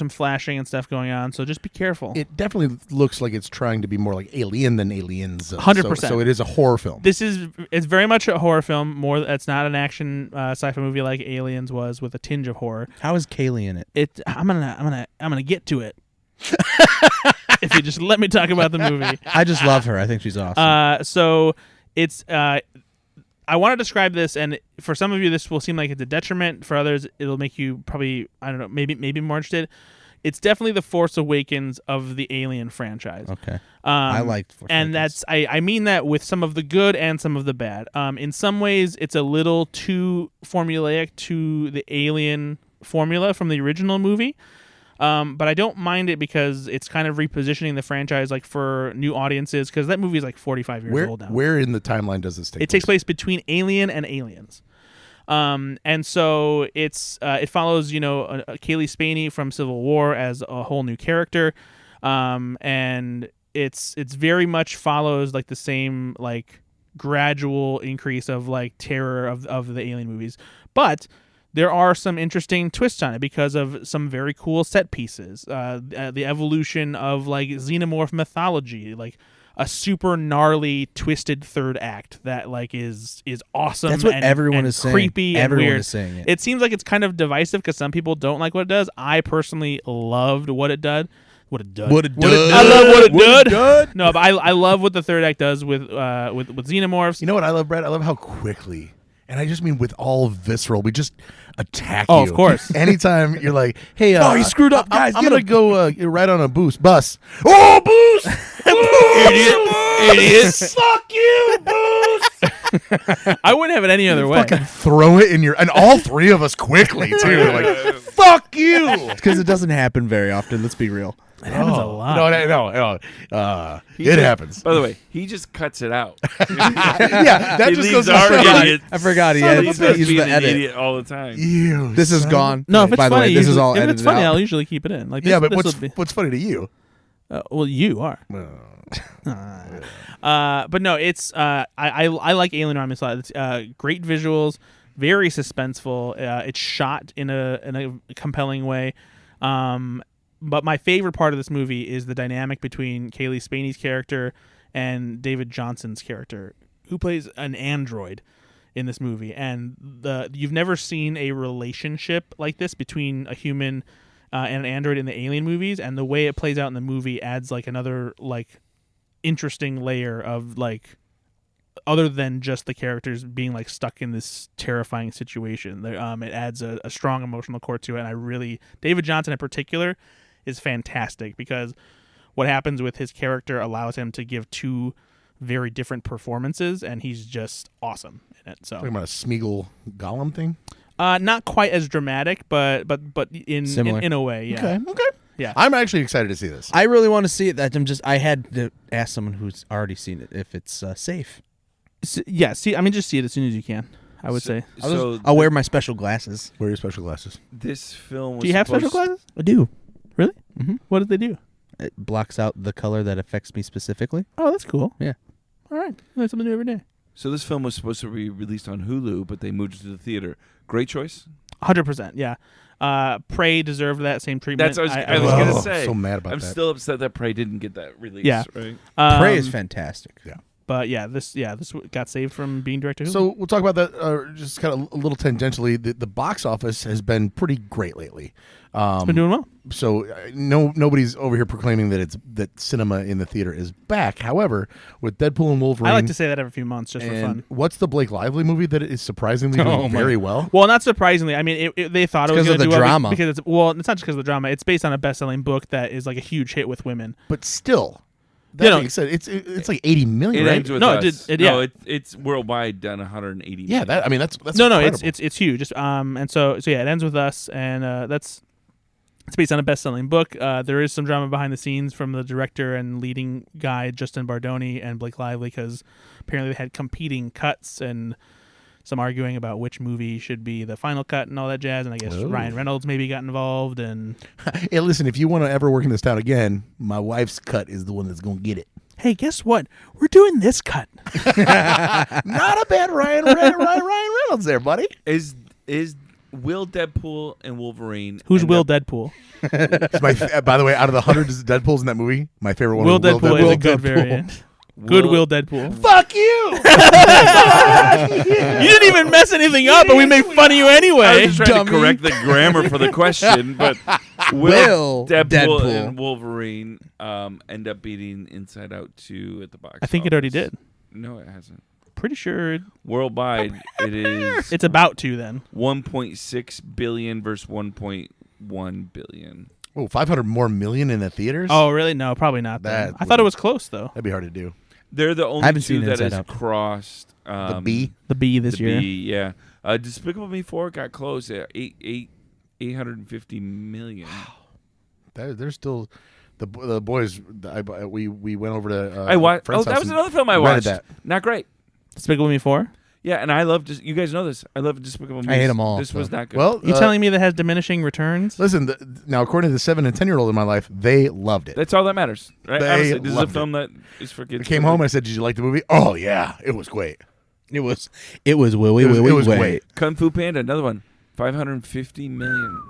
C: flashing and stuff going on. So just be careful.
B: It definitely looks like it's trying to be more like Alien than Aliens.
C: 100%.
B: So it is a horror film.
C: It's very much a horror film. It's not an action sci-fi movie like Aliens was with a tinge of horror.
E: How is Kaylee in it?
C: I'm gonna get to it. If you just let me talk about the movie.
E: I just love her. I think she's awesome.
C: So it's I want to describe this, and for some of you this will seem like it's a detriment. For others, it'll make you probably, I don't know, maybe more interested. it's definitely the Force Awakens of the Alien franchise.
E: Okay. I liked Force
C: and
E: Awakens.
C: I mean that with some of the good and some of the bad. In some ways, it's a little too formulaic to the Alien formula from the original movie. But I don't mind it because it's kind of repositioning the franchise like for new audiences, because that movie is like 45 years old now.
B: Where in the timeline does this take place?
C: It takes place between Alien and Aliens. And so it follows, Kaylee Spaney from Civil War as a whole new character. And it's very much follows like the same like gradual increase of like terror of the Alien movies. But there are some interesting twists on it because of some very cool set pieces. The evolution of like xenomorph mythology, like a super gnarly twisted third act that like is awesome.
E: That's what
C: and,
E: everyone
C: and
E: is saying.
C: creepy and
E: Everyone
C: weird.
E: is saying it.
C: It seems like it's kind of divisive because some people don't like what it does. I personally loved what it did.
E: What it
C: I love what it did. No, but I love what the third act does with xenomorphs.
B: You know what I love, Brad? I love how quickly, and I just mean with all visceral, we just attack
C: Oh,
B: you.
C: of course.
B: Anytime you're like, hey,
E: Oh, he screwed up, guys.
B: I'm
E: Get
B: going to
E: him.
B: go ride on a bus. Oh, boost!
D: Idiot.
B: Fuck you, boost!
C: I wouldn't have it any other way.
B: Fucking throw it in your, and all three of us quickly, too. Like, fuck you!
E: Because it doesn't happen very often. Let's be real.
C: It happens a lot.
B: No. It happens.
D: By the way, he just cuts it out.
B: Yeah, that
D: He
B: just
D: leaves
B: goes
D: our
B: to show you.
D: idiots.
E: I forgot he
D: He's
E: edits.
D: supposed to
E: He's
D: be
E: the
D: an
E: edit.
D: idiot all the time.
B: You
E: This is
B: son
E: gone.
C: No, if it's
E: By the
C: funny,
E: way, this is
C: usually-
E: all
C: if
E: edited
C: it's funny,
E: out.
C: I'll usually keep it in. Like,
B: Yeah,
C: this,
B: but
C: this would be-
B: what's funny to you?
C: well, you are. But no, it's I like Alien Romulus a lot. It's great visuals, very suspenseful. It's shot in a compelling way. But my favorite part of this movie is the dynamic between Kaylee Spaney's character and David Johnson's character, who plays an android in this movie. And you've never seen a relationship like this between a human and an android in the Alien movies, and the way it plays out in the movie adds like another like interesting layer of like, other than just the characters being like stuck in this terrifying situation. It adds a strong emotional core to it, and David Johnson in particular is fantastic because what happens with his character allows him to give two very different performances, and he's just awesome in it. So
B: Talking about a Smeagol Gollum thing?
C: not quite as dramatic, but in
E: Similar.
C: in a way, yeah.
B: Okay.
C: Yeah.
B: I'm actually excited to see this.
E: I really want to see it. I had to ask someone who's already seen it if it's safe.
C: See it as soon as you can, I would say.
E: I'll wear my special glasses.
B: Wear your special glasses.
D: This film was
C: Do you have special
D: supposed-
C: glasses?
E: I do.
C: Really?
E: Mhm.
C: What did they do?
E: It blocks out the color that affects me specifically.
C: Oh, that's cool.
E: Yeah.
C: All right. Learn something new every day.
D: So this film was supposed to be released on Hulu, but they moved it to the theater. Great choice.
C: 100%. Yeah. Prey deserved that same treatment.
D: That's what I was gonna
B: Oh,
D: say.
B: so mad about
D: I'm
B: that.
D: still upset that Prey didn't get that release.
C: Yeah.
D: Right.
E: Prey is fantastic.
B: Yeah.
C: But this got saved from being direct to Hulu.
B: So we'll talk about that just kind of a little tangentially. The box office has been pretty great lately.
C: It's been doing well.
B: So nobody's over here proclaiming that cinema in the theater is back. However, with Deadpool and Wolverine,
C: I like to say that every few months just for
B: and
C: fun.
B: what's the Blake Lively movie that is surprisingly doing very well?
C: Well, not surprisingly. I mean, they thought it was
E: because
C: going
E: of
C: to
E: the
C: do well
E: drama.
C: because it's not just because of the drama. It's based on a best-selling book that is like a huge hit with women.
B: But still, that being said, it's like 80 million,
D: It
B: right?
D: ends with
C: No,
D: us.
C: yeah.
D: It's worldwide done 180.
B: Yeah,
D: million.
B: that's
C: No,
B: incredible.
C: it's huge. And so yeah, it ends with us, and it's based on a best-selling book. There is some drama behind the scenes from the director and leading guy Justin Bardoni and Blake Lively because apparently they had competing cuts and some arguing about which movie should be the final cut and all that jazz. And I guess
B: Oh.
C: Ryan Reynolds maybe got involved. And
B: Hey, listen, if you want to ever work in this town again, my wife's cut is the one that's going to get it.
C: hey, guess what? We're doing this cut.
B: Not a bad Ryan Reynolds there, buddy.
D: Is Will Deadpool and Wolverine?
C: Who's
D: end
C: Will
D: up-
C: Deadpool?
B: It's by the way, out of the hundreds of Deadpools in that movie, my favorite one
C: Will
B: was
C: Deadpool is a good
B: Deadpool.
C: variant. Good Will Deadpool.
B: Fuck you!
C: You didn't even mess anything up, but we make fun of you
D: I
C: anyway.
D: was just trying
E: dummy.
D: to correct the grammar for the question, but
E: Will
D: Deadpool
E: Deadpool.
D: and Wolverine end up beating Inside Out 2 at the box
C: I think it already
D: office?
C: did.
D: No, it hasn't.
C: Pretty sure
D: Worldwide, it is
C: it's about to then.
D: 1.6 billion versus 1.1 billion.
B: Oh, 500 more million in the theaters?
C: Oh, really? No, probably not.
B: That
C: I thought it was close though.
B: That'd be hard to do.
D: They're the only
E: haven't
D: two
E: seen
D: that
E: Inside
D: has
E: Out.
D: crossed
B: The B?
C: The B this
D: the
C: year.
D: B, yeah. Despicable Me 4 got close at 850 million.
B: There's still the boys. We went over to.
D: I watched.
B: friend's
D: That
B: house
D: was
B: and
D: another film I
B: rented
D: watched.
B: that.
D: Not great.
C: Despicable Me 4.
D: Yeah, and I love. You guys know this. I love Despicable Me.
E: I hate 'em all,
D: This was not good.
B: Well,
C: You telling me that has diminishing returns?
B: listen. Now, according to the 7 and 10-year-old in my life, they loved it.
D: that's all that matters. Right?
B: They
D: Honestly, this is a
B: loved
D: film that is for kids.
B: I came home and I said, "Did you like the movie?" Oh yeah, it was great.
E: It was
B: It was great.
D: Kung Fu Panda, another one, 550 million.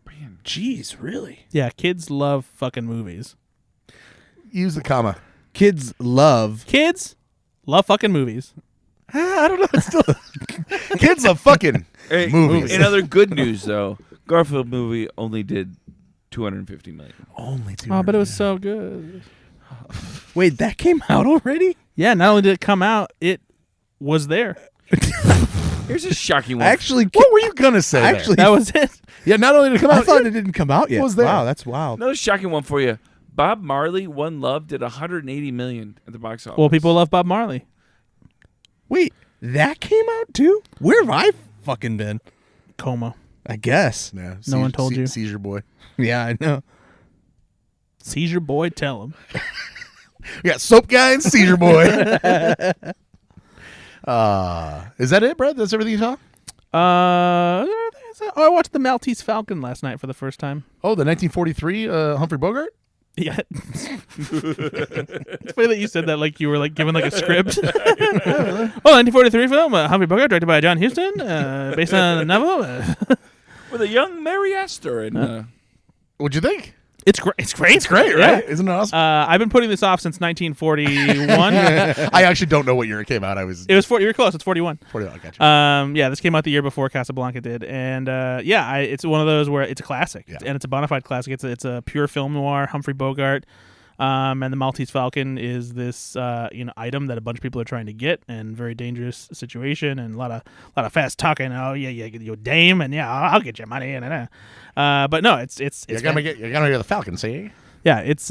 D: Man,
E: Jeez, really?
C: Yeah, kids love fucking movies.
B: Use the comma.
E: Kids love.
C: Kids love fucking movies.
B: I don't know. It's still kids love fucking
D: Hey,
B: movies.
D: In other good news, though, Garfield movie only did 250 million.
B: Only 200.
C: Oh, but it was so good.
E: Wait, that came out already?
C: Yeah, not only did it come out, it was there.
D: Here's a shocking one.
E: Actually,
B: What were you gonna say? there?
E: Actually,
C: That was it.
B: yeah. Not only did it come
E: I
B: out,
E: thought it didn't come out yet.
B: was there.
E: Wow, that's wild.
D: Another shocking one for you. Bob Marley, One Love, did 180 million at the box office.
C: Well, people love Bob Marley.
E: Wait, that came out too? Where have I fucking been?
C: Coma.
E: I guess.
B: Yeah,
C: No one told you.
B: Seizure boy.
E: Yeah, I know.
C: Seizure boy, tell him.
B: We got soap guy and seizure boy. Is that it, Brad? That's everything you saw?
C: I watched the Maltese Falcon last night for the first time.
B: Oh, the 1943 Humphrey Bogart.
C: Yeah. It's funny that you said that like you were like given like a script. 1943 film, Humphrey Bogart, directed by John Huston, based on a novel.
D: with a young Mary Astor and
B: What'd you think?
C: It's great. It's great.
B: It's great,
C: Yeah.
B: right? Isn't it awesome?
C: I've been putting this off since 1941.
B: I actually don't know what year it came out. I was
C: It was 40. You're close. It's 41.
B: 40. I got you.
C: Yeah, this came out the year before Casablanca did, and it's one of those where it's a classic,
B: Yeah.
C: and it's a bona fide classic. It's a pure film noir. Humphrey Bogart, and the Maltese Falcon is this item that a bunch of people are trying to get, and very dangerous situation, and a lot of fast talking. Oh yeah, you dame, and yeah, I'll get your money, but no, it's
B: You're gonna get the Falcon, see?
C: yeah, it's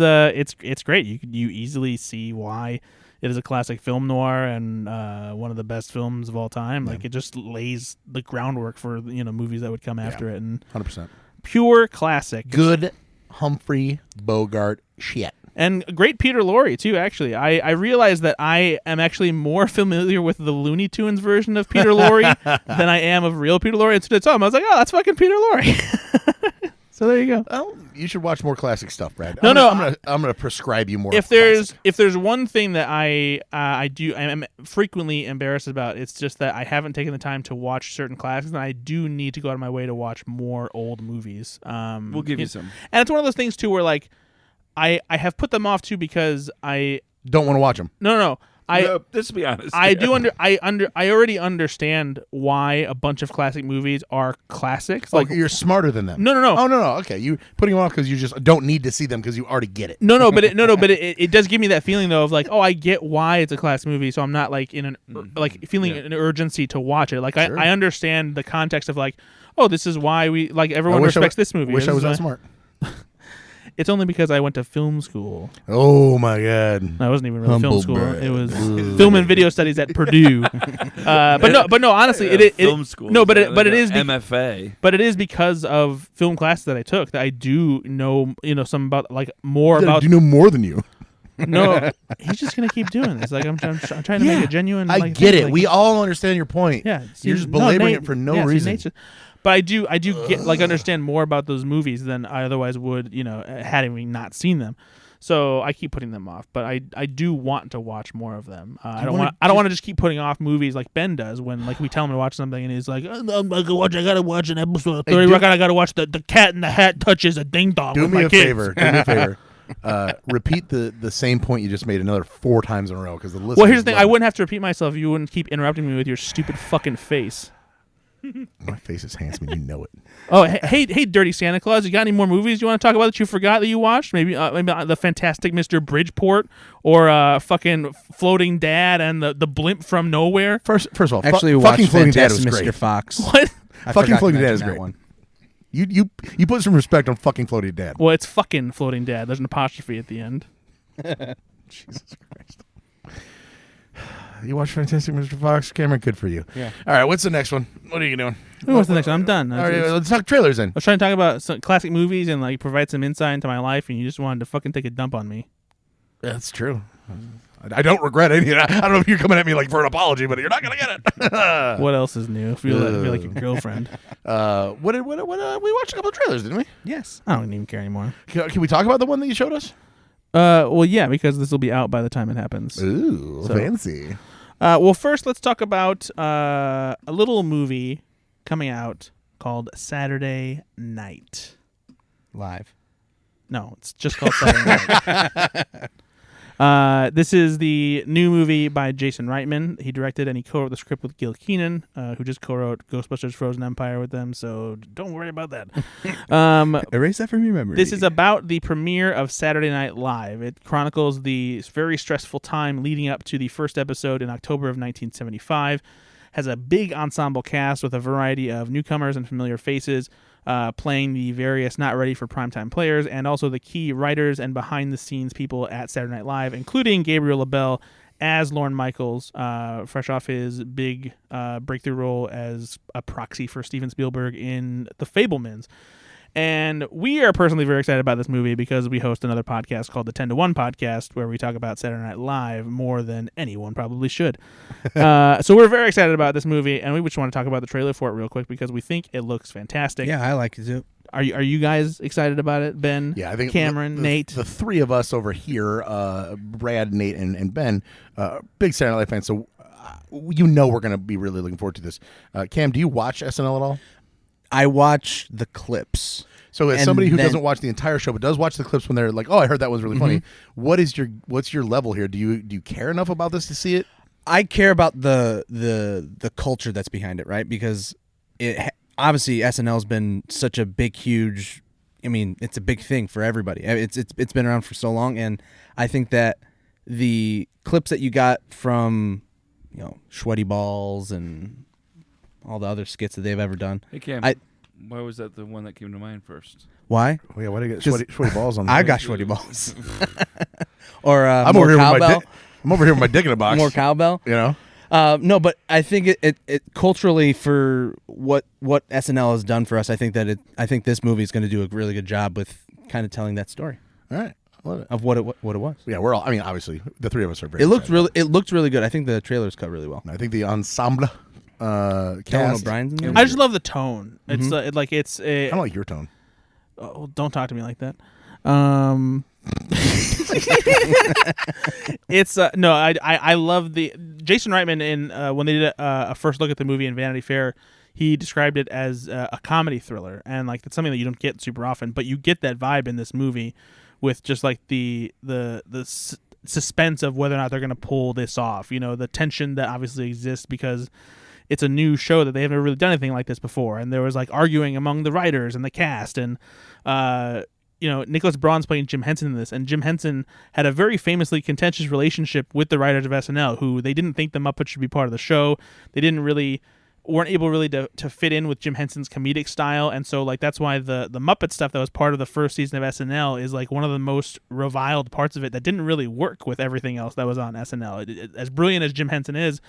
C: great. You easily see why it is a classic film noir and one of the best films of all time. Like it just lays the groundwork for movies that would come after it, and
B: 100%.
C: pure classic.
B: Good Humphrey Bogart shit.
C: And great Peter Lorre too. Actually, I realized that I am actually more familiar with the Looney Tunes version of Peter Lorre than I am of real Peter Lorre. And so I saw him, I was like, oh, that's fucking Peter Lorre. So there you go.
B: Well, you should watch more classic stuff, Brad.
C: No,
B: I'm gonna prescribe you more.
C: If
B: classic.
C: there's one thing that I am frequently embarrassed about, it's just that I haven't taken the time to watch certain classics, and I do need to go out of my way to watch more old movies.
D: we'll give you some.
C: And it's one of those things too where like I have put them off too because I
B: don't want to watch them.
C: no.
D: Let's be honest.
C: I already understand why a bunch of classic movies are classics.
B: Like you're smarter than them.
C: No.
B: Oh no. Okay, you putting them off because you just don't need to see them because you already get it.
C: No, but it does give me that feeling though of like, oh, I get why it's a classic movie, so I'm not like in feeling an urgency to watch it. Like
B: Sure.
C: I understand the context of like, oh, this is why we like everyone respects this movie.
B: I wish I was
C: This
B: that
C: is why-
B: smart.
C: It's only because I went to film school.
B: Oh my god.
C: No, it wasn't even really
E: Humble
C: film school.
E: brag.
C: It was film and video studies at Purdue. But no. Honestly, it
D: film school.
C: No, but it is
D: MFA.
C: But it is because of film classes that I took that I do know, some about like more about.
B: You know more than you.
C: No, he's just gonna keep doing this. Like I'm trying to make a genuine.
B: I
C: like,
B: get
C: thing,
B: it.
C: like,
B: We all understand your point.
C: yeah,
B: You're just belaboring it for no reason.
C: But I do get like understand more about those movies than I otherwise would, had we not seen them. So I keep putting them off, but I do want to watch more of them. I don't want to just keep putting off movies like Ben does when like we tell him to watch something and he's like, I gotta watch an episode of 30 Rock. I gotta watch the Cat in the Hat touches a ding dong.
B: Do
C: with
B: me
C: my
B: a
C: kids.
B: favor. Do me a favor. Repeat the same point you just made another 4 times in a row because the listeners.
C: Well, here's the thing.
B: love
C: I
B: it.
C: wouldn't have to repeat myself. You wouldn't keep interrupting me with your stupid fucking face.
B: My face is handsome. You know it.
C: Oh, hey, dirty Santa Claus! You got any more movies you want to talk about that you forgot that you watched? Maybe the Fantastic Mr. Bridgeport, or fucking Floating Dad and the Blimp from Nowhere.
B: First of all,
E: Actually,
B: fucking
E: watched
B: Floating Dad was
E: Fantastic
B: great.
E: Mr. Fox.
C: What?
E: I
B: Fucking
E: forgot to
B: Floating Dad
E: mention
B: is
E: that
B: great.
E: one.
B: You put some respect on fucking Floating Dad.
C: Well, it's fucking Floating Dad. There's an apostrophe at the end.
B: Jesus Christ. You watch Fantastic Mr. Fox? Cameron, good for you.
E: Yeah.
B: All right, what's the next one? What are you doing?
C: What's the next one? I'm done.
B: All right, let's talk trailers then.
C: I was trying to talk about some classic movies and like provide some insight into my life, and you just wanted to fucking take a dump on me.
B: That's true. I don't regret any of that. I don't know if you're coming at me like for an apology, but you're not going to get it.
C: What else is new? I feel like your girlfriend.
B: We watched a couple of trailers, didn't we?
E: Yes.
C: I don't even care anymore.
B: Can we talk about the one that you showed us?
C: Well, yeah, because this will be out by the time it happens.
B: Ooh,
C: So-
B: fancy.
C: Well, first, let's talk about a little movie coming out called Saturday Night.
E: Live.
C: No, it's just called Saturday Night. This is the new movie by Jason Reitman. He directed and he co-wrote the script with Gil Keenan, who just co-wrote Ghostbusters Frozen Empire with them, so don't worry about that.
E: Erase that from your memory.
C: This is about the premiere of Saturday Night Live. It chronicles the very stressful time leading up to the first episode in October of 1975. Has a big ensemble cast with a variety of newcomers and familiar faces playing the various not ready for primetime players, and also the key writers and behind-the-scenes people at Saturday Night Live, including Gabriel LaBelle as Lorne Michaels, fresh off his big breakthrough role as a proxy for Steven Spielberg in The Fabelmans. And we are personally very excited about this movie because we host another podcast called the 10 to 1 podcast where we talk about Saturday Night Live more than anyone probably should. So we're very excited about this movie, and we just want to talk about the trailer for it real quick because we think it looks fantastic.
E: Yeah, I like it too.
C: Are you guys excited about it, Ben?
B: Yeah, I think
C: Cameron, Nate.
B: The three of us over here, Brad, Nate, and Ben, big Saturday Night Live fans, so we're going to be really looking forward to this. Cam, do you watch SNL at all?
E: I watch the clips.
B: So as
E: And
B: somebody who
E: then-
B: doesn't watch the entire show but does watch the clips when they're like, "Oh, I heard that was really funny." What's your level here? Do you care enough about this to see it?
E: I care about the culture that's behind it, right? Because obviously SNL's been such a big, huge. I mean, it's a big thing for everybody. It's been around for so long, and I think that the clips that you got from, Sweaty Balls and all the other skits that they've ever done.
D: Hey, Cam, why was that the one that came to mind first?
E: Why?
B: Oh, yeah, why do you get sweaty balls on?
E: I got Sweaty Balls. Or
B: I'm
E: more
B: over here
E: cowbell.
B: I'm over here with my dick in a box.
E: More cowbell. No, but I think it culturally for what SNL has done for us, I think this movie is going to do a really good job with kind of telling that story.
B: All right, I love it.
E: Of what it was.
B: Yeah, we're all. I mean, obviously, the three of us are very.
E: It looked really good. I think the trailers cut really well.
B: I think the ensemble
E: Dylan
B: cast.
E: O'Brien's in there.
C: I just love the tone. It's it's
B: I don't like your tone.
C: Oh, don't talk to me like that. It's no, I love the Jason Reitman in when they did a first look at the movie in Vanity Fair. He described it as a comedy thriller, and like it's something that you don't get super often, but you get that vibe in this movie with just like the suspense of whether or not they're going to pull this off. The tension that obviously exists because it's a new show that they haven't really done anything like this before, and there was like arguing among the writers and the cast, and Nicholas Braun's playing Jim Henson in this, and Jim Henson had a very famously contentious relationship with the writers of SNL, who they didn't think the Muppets should be part of the show. They weren't able really to fit in with Jim Henson's comedic style, and so like that's why the Muppet stuff that was part of the first season of SNL is like one of the most reviled parts of it that didn't really work with everything else that was on SNL. As brilliant as Jim Henson is,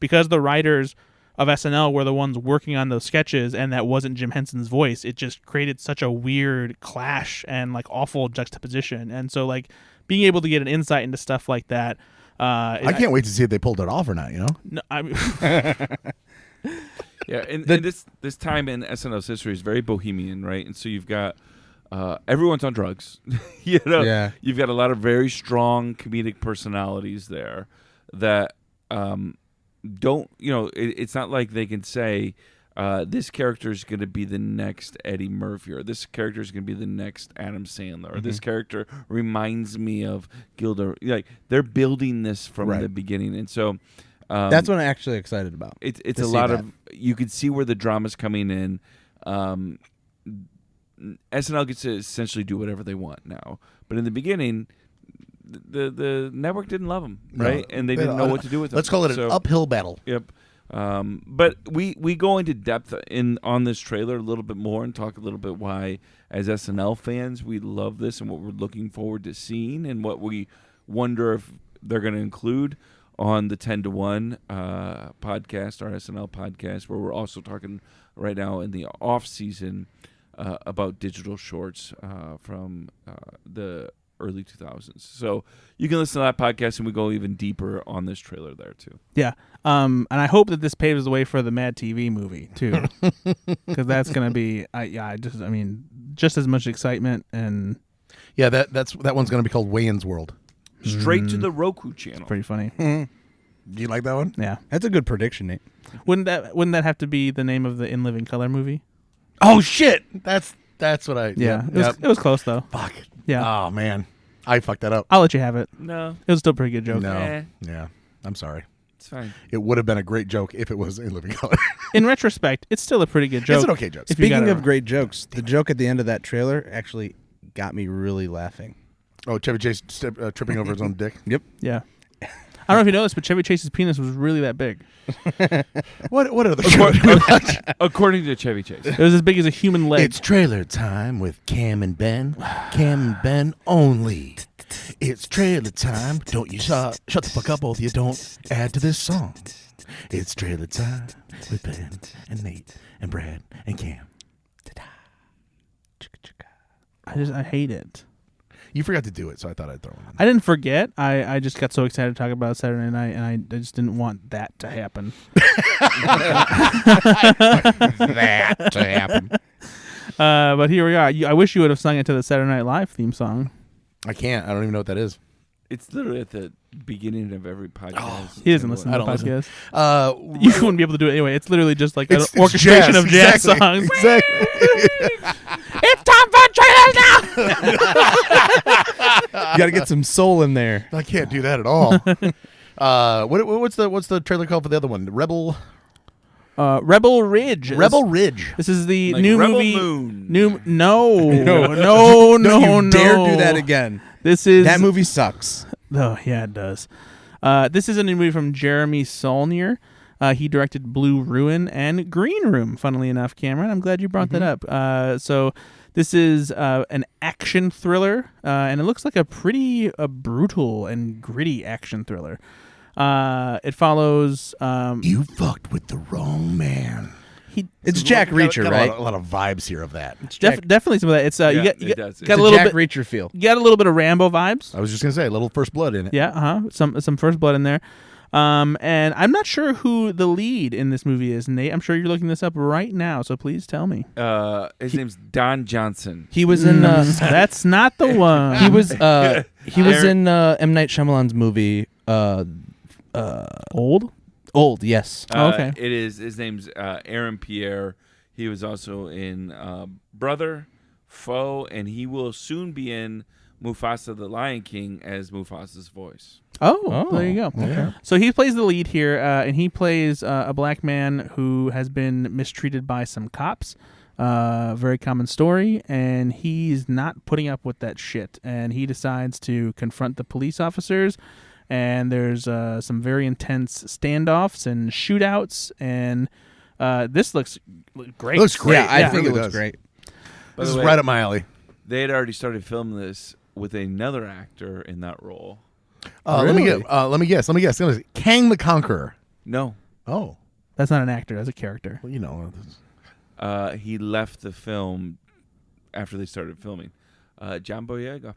C: because the writers of SNL were the ones working on those sketches, and that wasn't Jim Henson's voice. It just created such a weird clash and like awful juxtaposition. And so like being able to get an insight into stuff like that,
B: I can't wait to see if they pulled it off or not.
C: No, I mean,
D: Yeah, and this time in SNL's history is very bohemian, right? And so you've got everyone's on drugs.
E: Yeah.
D: You've got a lot of very strong comedic personalities there that don't, it's not like they can say this character is going to be the next Eddie Murphy, or this character is going to be the next Adam Sandler, or this character reminds me of Gilda. Like they're building this from the beginning, and so
E: that's what I'm actually excited about.
D: It's a lot of, you could see where the drama's coming in. SNL gets to essentially do whatever they want now, but in the beginning, the network didn't love them, right? And they didn't know what to do with them.
B: Let's call it an uphill battle.
D: Yep. But we go into depth on this trailer a little bit more and talk a little bit why, as SNL fans, we love this and what we're looking forward to seeing and what we wonder if they're going to include on the 10 to 1 podcast, our SNL podcast, where we're also talking right now in the off season about digital shorts from the early 2000s. So you can listen to that podcast and we go even deeper on this trailer there too.
C: Yeah. And I hope that this paves the way for the Mad TV movie too, because that's going to be, just as much excitement. And
B: yeah, that one's going to be called Wayne's World.
D: Straight to the Roku channel.
C: Pretty funny.
B: Do you like that one?
C: Yeah.
E: That's a good prediction, Nate.
C: Wouldn't that have to be the name of the In Living Color movie?
B: Oh shit! That's what I.
C: Yeah.
B: Yep.
C: It was close though.
B: Fuck.
C: Yeah.
B: Oh man, I fucked that up.
C: I'll let you have it.
D: No.
C: It was still a pretty good joke.
B: No. Yeah. I'm sorry.
D: It's fine.
B: It would have been a great joke if it was in living color.
C: In retrospect, it's still a pretty good joke.
B: It's an okay joke.
C: If you
E: Speaking
C: gotta-
E: of great jokes, the joke at the end of that trailer actually got me really laughing.
B: Oh, Chevy Chase tripping over his own dick.
E: Yep.
C: Yeah. I don't know if you know this, but Chevy Chase's penis was really that big.
B: What other show did we watch?
D: According to Chevy Chase.
C: It was as big as a human leg.
B: It's trailer time with Cam and Ben. Cam and Ben only. It's trailer time. Don't you shut the fuck up, both of you. Don't add to this song. It's trailer time with Ben and Nate and Brad and Cam.
C: I hate it.
B: You forgot to do it, so I thought I'd throw it in.
C: I didn't forget. I just got so excited to talk about Saturday night, and I just didn't want that to happen.
E: That to happen.
C: But here we are. I wish you would have sung it to the Saturday Night Live theme song.
B: I can't. I don't even know what that is.
D: It's literally at the beginning of every podcast.
C: He doesn't listen to the
B: I don't
C: podcast.
B: listen.
C: You wouldn't be able to do it anyway. It's literally just like an
B: It's
C: orchestration
B: jazz,
C: of jazz
B: exactly,
C: songs.
B: Exactly.
C: It's time for trailers now.
E: You got to get some soul in there.
B: I can't do that at all. What's the trailer called for the other one? Rebel
C: Ridge.
B: Rebel Ridge.
C: This is the
D: Like
C: new
D: Rebel
C: movie.
D: Moon.
C: No,
E: Don't you dare do that again.
C: This is
E: That movie sucks.
C: Oh yeah, it does. This is a new movie from Jeremy Saulnier. He directed Blue Ruin and Green Room. Funnily enough, Cameron, I'm glad you brought that up. So this is an action thriller, and it looks like a pretty brutal and gritty action thriller. It follows.
B: You fucked with the wrong man.
E: It's Jack Reacher,
B: got
E: right?
B: A lot of vibes here of that.
C: Definitely some of that. It's you
D: Yeah,
C: get
D: it does.
C: got
E: It's
C: a little
E: Jack
C: bit.
E: Reacher feel.
C: You got a little bit of Rambo vibes.
B: I was just gonna say a little First Blood in it.
C: Yeah, some First Blood in there. And I'm not sure who the lead in this movie is, Nate. I'm sure you're looking this up right now, so please tell me.
D: His name's Don Johnson.
E: He was in.
C: That's not the one.
E: He was. He was in M. Night Shyamalan's movie. Old. Yes.
C: Okay.
D: It is. His name's Aaron Pierre. He was also in Brother, Foe, and he will soon be in Mufasa the Lion King as Mufasa's voice.
C: Oh, there you go.
B: Okay.
C: So he plays the lead here, and he plays a black man who has been mistreated by some cops. Very common story, and he's not putting up with that shit, and he decides to confront the police officers, and there's some very intense standoffs and shootouts, and this looks great.
B: It looks great.
E: Yeah, I
B: Yeah,
E: think
B: it
E: it
B: really
E: looks
B: does.
E: great.
D: By
B: This
D: the
B: is
D: way,
B: right up my alley.
D: They had already started filming this with another actor in that role.
B: Let me guess. Kang the Conqueror.
D: No,
B: Oh,
C: That's not an actor. That's a character.
B: well, you know.
D: he left the film after they started filming. John Boyega.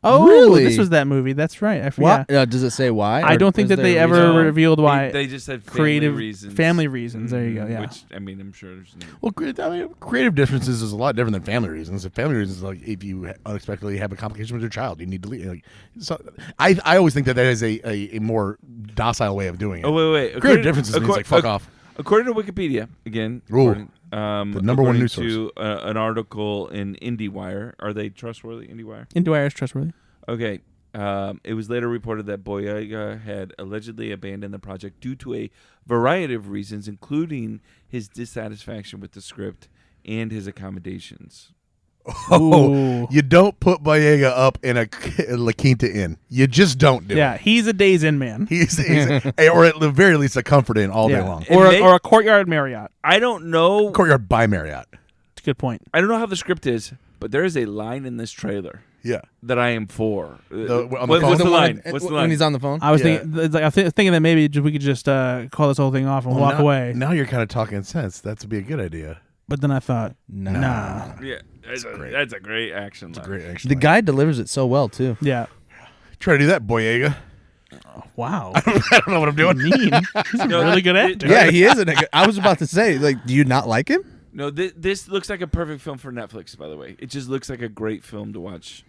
C: Oh,
E: Really?
C: this was that movie. That's right. I
E: Why?
C: forgot.
E: Does it say why?
C: I
E: or
C: don't think
E: is
C: that
E: there
C: they
E: a
C: ever
E: reason?
C: revealed why.
D: They just said
C: creative
D: family reasons.
C: family reasons. There you go. Yeah.
D: Which I mean, I'm sure there's.
B: Well, creative differences is a lot different than family reasons. If family reasons, like if you unexpectedly have a complication with your child, you need to leave. Like, so I always think that is a more docile way of doing it.
D: Oh wait.
B: Creative differences means like fuck off.
D: According to Wikipedia, again,
B: Ooh, the number one news
D: to an article in IndieWire. Are they trustworthy? IndieWire.
C: IndieWire is trustworthy.
D: Okay. It was later reported that Boyega had allegedly abandoned the project due to a variety of reasons, including his dissatisfaction with the script and his accommodations.
C: Ooh.
B: You don't put Boyega up in a La Quinta Inn. You just don't do
C: Yeah,
B: it.
C: he's a Days Inn man.
B: He's or at the very least a Comfort Inn all day long.
C: Or a Courtyard Marriott.
D: I don't know.
B: Courtyard by Marriott.
C: It's a good point.
D: I don't know how the script is, but there is a line in this trailer
B: Yeah.
D: that I am for.
B: On the
D: What's
B: phone?
D: the line?
E: When,
D: What's the
E: when
D: line?
E: he's on the phone.
C: I was
B: Yeah.
C: thinking, it's like, I was thinking that maybe we could just call this whole thing off and walk
B: now,
C: away.
B: Now you're kind of talking sense. That'd be a good idea.
C: But then I thought,
E: Nah.
D: Yeah, that's
B: great.
D: That's a great action line.
B: Great action.
E: The guy delivers it so well too.
C: yeah.
B: Try to do that, Boyega.
C: Wow.
B: I don't know what I'm doing.
C: Mean. He's a really good actor.
E: Yeah, he is. I was about to say, like, do you not like him?
D: No, this looks like a perfect film for Netflix. By the way, it just looks like a great film to watch.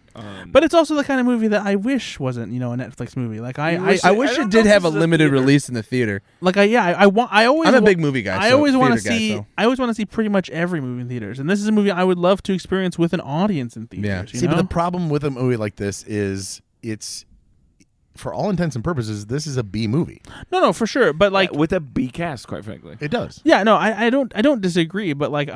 C: But it's also the kind of movie that I wish wasn't, a Netflix movie. Like I
E: I wish
D: I don't
E: it did
D: know if
E: have a
D: this is a
E: limited
D: theater.
E: release in the theater.
C: like I always
E: I'm a big movie guy.
C: I
E: so
C: always want to
E: theater guy,
C: see
E: so.
C: I always want to see pretty much every movie in theaters, and this is a movie I would love to experience with an audience in theaters.
E: Yeah.
C: you
B: See, but
C: know?
B: the problem with a movie like this is it's, for all intents and purposes, this is a B movie.
C: no, for sure. But like,
D: with a B cast, quite frankly.
B: It does.
C: yeah, no, I don't disagree. But like,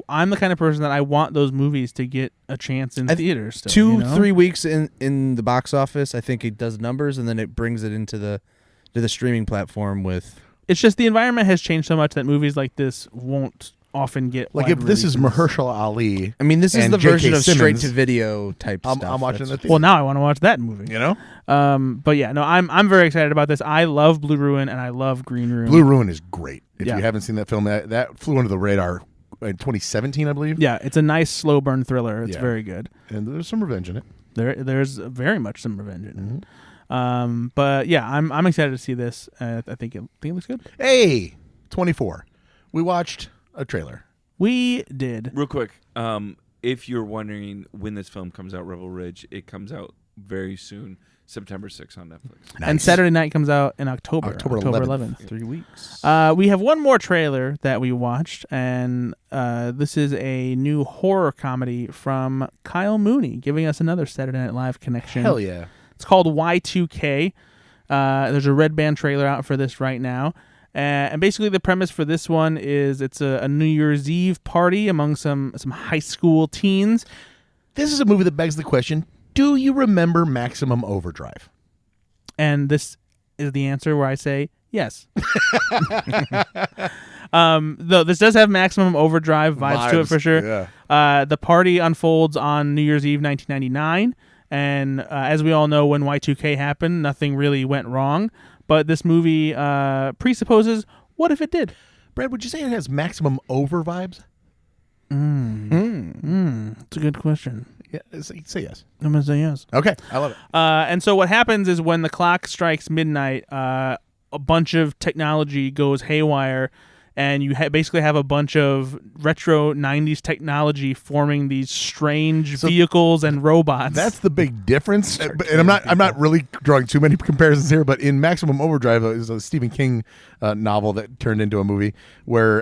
C: I'm the kind of person that I want those movies to get a chance in theaters. Still,
E: 2-3 weeks in the box office, I think it does numbers, and then it brings it into the streaming platform with.
C: It's just the environment has changed so much that movies like this won't often get
B: Like
C: wide
B: if this is
C: releases.
B: Mahershala Ali,
E: I mean, this is
B: and
E: the
B: J.K.
E: version of
B: Simmons,
E: straight to video type stuff.
B: I'm watching
E: That's-
B: the
C: Well, now I want to watch that movie.
B: You know,
C: But yeah, no, I'm very excited about this. I love Blue Ruin and I love Green Room.
B: Blue Ruin is great. If
C: Yeah.
B: you haven't seen that film, that flew under the radar in 2017, I believe.
C: Yeah, it's a nice slow burn thriller. It's
B: Yeah.
C: very good.
B: And there's some revenge in it.
C: There's very much some revenge in
B: Mm-hmm.
C: it. But yeah, I'm excited to see this. I think it looks good.
B: Hey, 24. We watched a trailer.
C: We did.
D: Real quick, if you're wondering when this film comes out, Rebel Ridge, it comes out very soon, September 6th on Netflix.
C: And Saturday night comes out in October.
B: October
C: 11th.
E: 3 weeks.
C: We have one more trailer that we watched, and this is a new horror comedy from Kyle Mooney, giving us another Saturday Night Live connection.
B: Hell yeah.
C: It's called Y2K. There's a red band trailer out for this right now. And basically the premise for this one is it's a New Year's Eve party among some high school teens.
B: This is a movie that begs the question, do you remember Maximum Overdrive?
C: And this is the answer where I say yes. Though this does have Maximum Overdrive vibes to it for sure.
B: Yeah.
C: The party unfolds on New Year's Eve 1999. And as we all know, when Y2K happened, nothing really went wrong. But this movie presupposes, what if it did?
B: Brad, would you say it has Maximum Over vibes?
C: It's a good question.
B: Yeah, say yes.
C: I'm going to say yes.
B: Okay, I love it.
C: And so what happens is when the clock strikes midnight, a bunch of technology goes haywire, and you basically have a bunch of retro 90s technology forming these strange vehicles and robots.
B: That's the big difference. And I'm not really drawing too many comparisons here, but in Maximum Overdrive is a Stephen King novel that turned into a movie where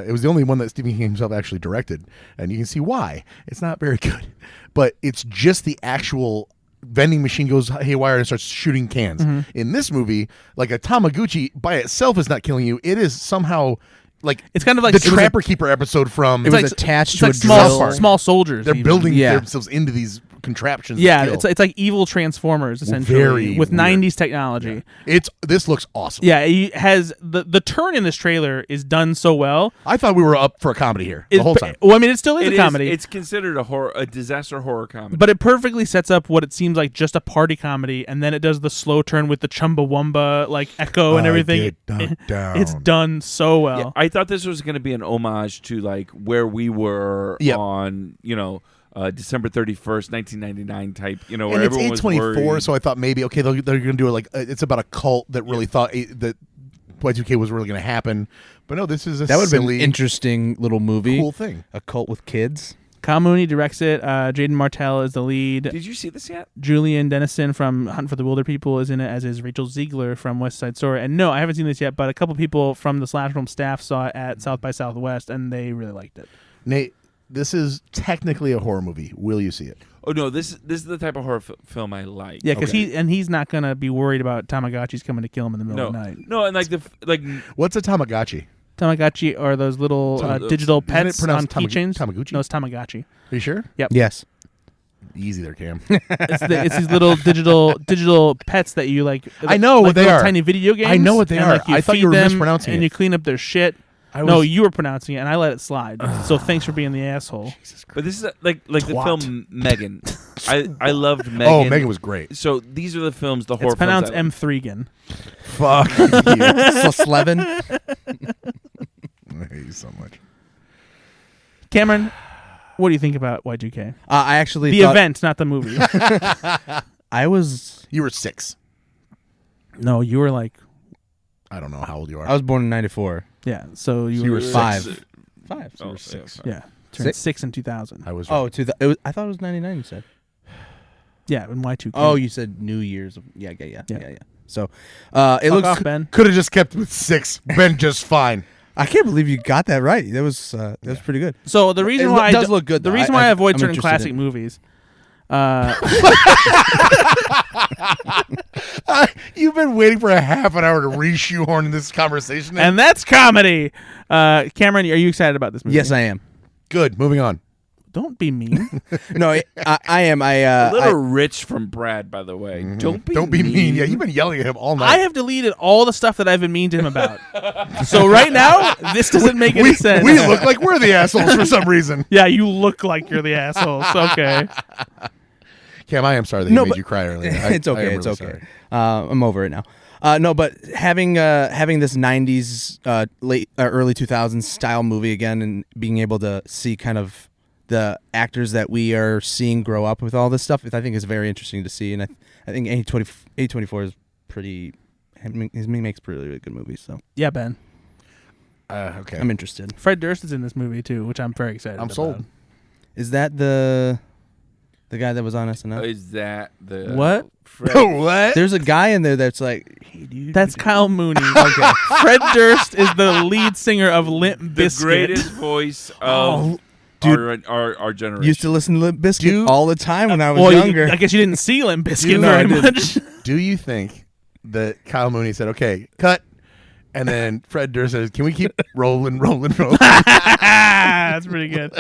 B: it was the only one that Stephen King himself actually directed, and you can see why. It's not very good, but it's just the actual vending machine goes haywire and starts shooting cans. In this movie, like a Tamagotchi by itself is not killing you. It is somehow like
C: it's kind of like
B: the Trapper Keeper episode from.
E: It was attached
C: it's
E: to
C: like
E: a
C: small
E: drill.
C: small soldiers.
B: They're
C: even.
B: building
E: Yeah.
B: themselves into these contraptions. to
C: Yeah,
B: kill.
C: it's like evil Transformers essentially
B: Very
C: with
B: weird.
C: 90s technology.
B: This looks awesome.
C: Yeah, it has the turn in this trailer is done so well.
B: I thought we were up for a comedy here the whole time.
C: Well, I mean, it still is a comedy.
D: It's considered a disaster horror comedy.
C: But it perfectly sets up what it seems like just a party comedy, and then it does the slow turn with the Chumbawamba like echo and everything.
B: Get knocked down.
C: It's done so well.
D: Yeah, I thought this was going to be an homage to like where we were
B: Yep.
D: on, December 31st, 1999 type, where
B: And it's
D: everyone was
B: 8/24,
D: worried.
B: so I thought maybe they're going to do it it's about a cult that really thought that Y2K was really going to happen, but no, this is a
E: That would have been an
B: silly,
E: interesting little movie.
B: cool thing.
E: A cult with kids.
C: Kyle Mooney directs it. Jaden Martell is the lead.
D: Did you see this yet?
C: Julian Dennison from Hunt for the Wilder People is in it, as is Rachel Ziegler from West Side Story. And no, I haven't seen this yet, but a couple people from the Slash Film staff saw it at South by Southwest, and they really liked it.
B: Nate, this is technically a horror movie. Will you see it?
D: Oh no, this is the type of horror film I like.
C: Yeah, because
B: Okay.
C: he's not gonna be worried about Tamagotchis coming to kill him in the middle
D: No,
C: of the night.
D: no, and like
B: What's a Tamagotchi?
C: Tamagotchi are those little digital
B: Isn't it
C: pets on
B: pronounced
C: keychains.
B: Tamagotchi?
C: No, it's Tamagotchi.
B: Are you sure?
C: Yep.
E: Yes.
B: Easy there, Cam.
C: It's these little digital pets that you like.
B: I know
C: like
B: what they
C: little
B: are.
C: Tiny video games.
B: I know what they
C: and,
B: are.
C: Like,
B: I thought you were
C: feed them
B: mispronouncing
C: and
B: it.
C: you clean up their shit. No, you were pronouncing it, and I let it slide. So thanks for being the asshole.
D: But this is like the
B: Twat.
D: film Megan. I loved Megan.
B: Oh, Megan was great.
D: So these are the films, the horror
C: It's pronounced
D: films.
C: M3gan.
B: Fuck you.
E: So Slevin.
B: I hate you so much.
C: Cameron, what do you think about Y2K?
E: I actually
C: The
E: thought
C: event, not the movie.
E: I was
B: You were 6.
C: No, you were like,
B: I don't know how old you are.
E: I was born in '94.
C: yeah. So you
B: you
C: were
B: were
E: 5. 5.
B: You were 6.
C: Yeah, turned 6 in 2000.
B: I was.
E: Oh, I thought it was 99. You said.
C: Yeah, in Y2K.
E: Oh, you said New Year's. Yeah. So, it
C: Fuck
E: looks.
C: off, Ben.
B: Could have just kept with 6. Been just fine.
E: I can't believe you got that right. That was pretty good.
C: So the reason
E: It
C: why
E: does look good,
C: The
E: though.
C: reason why I avoid
E: I'm
C: certain
E: interested
C: classic
E: in-
C: movies.
B: You've been waiting for a half an hour to re-shoehorn in this conversation.
C: And that's comedy. Cameron, are you excited about this movie?
E: Yes, I am.
B: Good. Moving on.
C: Don't be mean.
E: No, I am.
D: A little rich from Brad, by the way. Don't be
B: mean. Yeah, you've been yelling at him all night.
C: I have deleted all the stuff that I've been mean to him about. So right now, this doesn't make any sense.
B: We look like we're the assholes for some reason.
C: Yeah, you look like you're the assholes. Okay.
B: Cam, I am sorry that he made you cry earlier.
E: It's okay.
B: I am
E: It's
B: really
E: okay.
B: sorry.
E: I'm over it now. No, but having this '90s, early 2000s style movie again, and being able to see kind of the actors that we are seeing grow up with all this stuff, I think is very interesting to see. And I think A24 is pretty. He makes really good movies. So
C: Yeah, Ben.
B: Okay.
E: I'm interested.
C: Fred Durst is in this movie too, which I'm very excited about.
B: sold.
E: Is that the guy that was on SNL?
D: Is that the
C: What?
D: Fred?
B: What?
E: There's a guy in there that's like, hey, dude.
C: That's Kyle Mooney. Okay. Fred Durst is the lead singer of Limp
D: The
C: Bizkit.
D: greatest voice of
E: dude.
D: our generation.
E: Used to listen to Limp Bizkit
B: Dude.
E: all the time when I was
C: Well,
E: younger.
C: I guess you didn't see Limp Bizkit
B: Dude, no, I
C: very
B: didn't.
C: much.
B: Do you think that Kyle Mooney said, "Okay, cut," and then Fred Durst says, "Can we keep rolling?"
C: That's pretty good.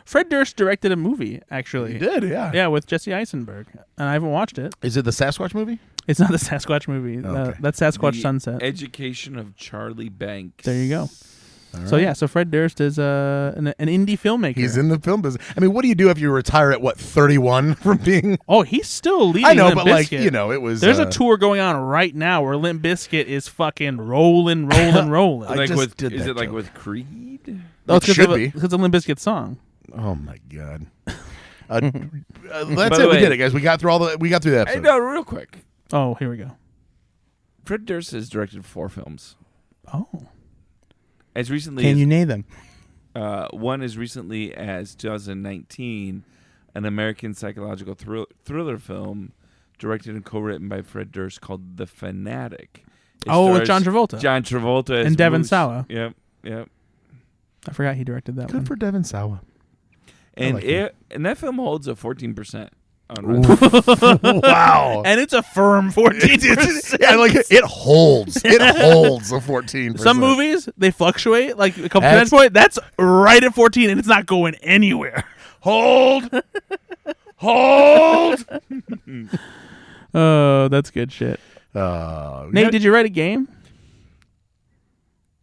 C: Fred Durst directed a movie, actually.
B: He did, yeah.
C: Yeah, with Jesse Eisenberg. And I haven't watched it.
B: Is it the Sasquatch movie?
C: It's not the Sasquatch movie.
B: Okay.
C: That's Sasquatch
D: The
C: Sunset.
D: Education of Charlie Banks.
C: There you go.
B: All
C: So
B: right.
C: yeah, so Fred Durst is an indie filmmaker.
B: He's in the film business. I mean, what do you do if you retire at 31 from being?
C: Oh, he's still leading.
B: I know,
C: Limp
B: but
C: Bizkit.
B: it was.
C: There's a tour going on right now where Limp Bizkit is fucking rolling.
B: I
D: Like
B: just
D: with,
B: did
D: is
B: that
D: it like
B: joke.
D: with Creed?
C: Oh, it's
B: should be.
C: because of Limp Bizkit song.
B: Oh my god. That's
D: By
B: it.
D: the
B: We
D: way-
B: did it, guys. We got through the
D: Hey,
B: episode.
D: no, real quick.
C: Oh, here we go.
D: Fred Durst has directed 4 films.
C: Oh,
D: As recently
E: Can
D: as,
E: you name them?
D: one as recently as 2019, an American psychological thriller film directed and co-written by Fred Durst called The Fanatic. It
C: with
D: stars
C: John Travolta.
D: John Travolta as
C: And Devon
D: Moose.
C: Sawa.
D: Yep.
C: I forgot he directed that
B: Good
C: one.
B: for Devin Sawa.
D: And
B: like him.
D: and that film holds a 14% on Rotten.
B: Wow.
C: And it's a firm 14%.
B: Yeah, like it holds. It holds a 14%.
C: Some movies, they fluctuate like a couple
B: That's-
C: percentage point. That's right at 14 and it's not going anywhere.
B: hold. Hold.
C: Oh, that's good shit. Nate, did you write a game?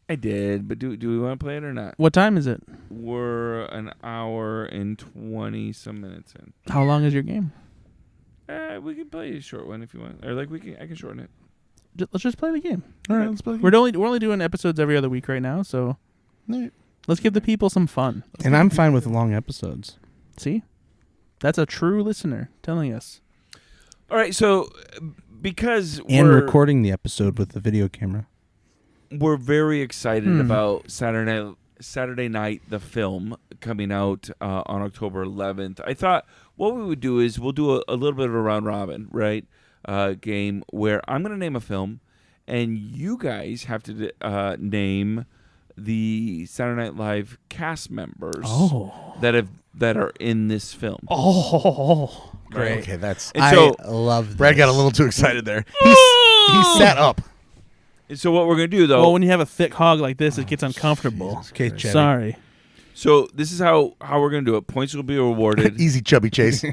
D: I did, but do we want to play it or not?
C: What time is it?
D: We're an hour and 20 some minutes in.
C: How long is your game?
B: Mm-hmm.
D: We can play a short one if you want, or I can shorten it.
C: Let's just play the game.
B: All right, let's play.
C: We're only doing episodes every other week right now, so let's give the people some fun.
E: And I'm fine with long episodes.
C: See? That's a true listener telling us.
D: All right, so because
E: And
D: we're
E: recording the episode with the video camera.
D: we're very excited about Saturday Night, the film coming out on October 11th. I thought what we would do is we'll do a little bit of a round robin, right? Game where I'm going to name a film, and you guys have to name the Saturday Night Live cast members that are in this film.
C: Oh,
B: Great. Okay, that's.
D: And so
E: I love this.
B: Brad got a little too excited there. He sat up.
D: So what we're gonna do though?
C: Well, when you have a thick hog like this, it gets uncomfortable.
E: Okay, Chevy.
C: Sorry.
D: So this is how we're gonna do it. Points will be rewarded.
B: Easy chubby chase.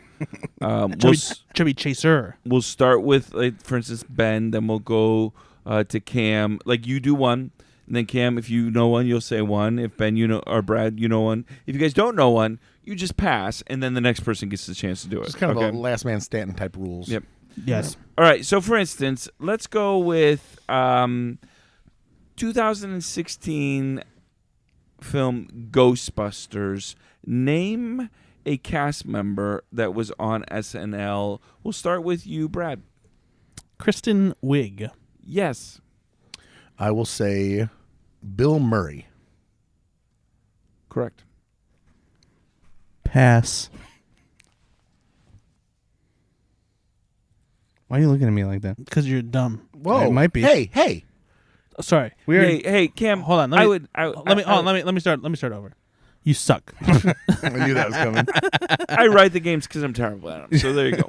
C: Chubby chaser.
D: We'll start with, like, for instance, Ben. Then we'll go to Cam. Like, you do one, and then Cam, if you know one, you'll say one. If Ben, or Brad, you know one. If you guys don't know one, you just pass, and then the next person gets the chance to do it.
B: It's kind of a last man standing type rules.
D: Yep.
C: Yes.
D: All right. So, for instance, let's go with 2016 film Ghostbusters. Name a cast member that was on SNL. We'll start with you, Brad.
C: Kristen Wiig.
D: Yes.
B: I will say Bill Murray.
D: Correct.
E: Pass. Why are you looking at me like that?
C: Because you're dumb.
B: Whoa.
E: It might be.
B: Hey.
C: Oh, sorry.
D: Hey, Cam.
C: Hold on.
D: Let
C: me start over. You suck.
B: I knew that was coming.
D: I write the games because I'm terrible at them. So there you go.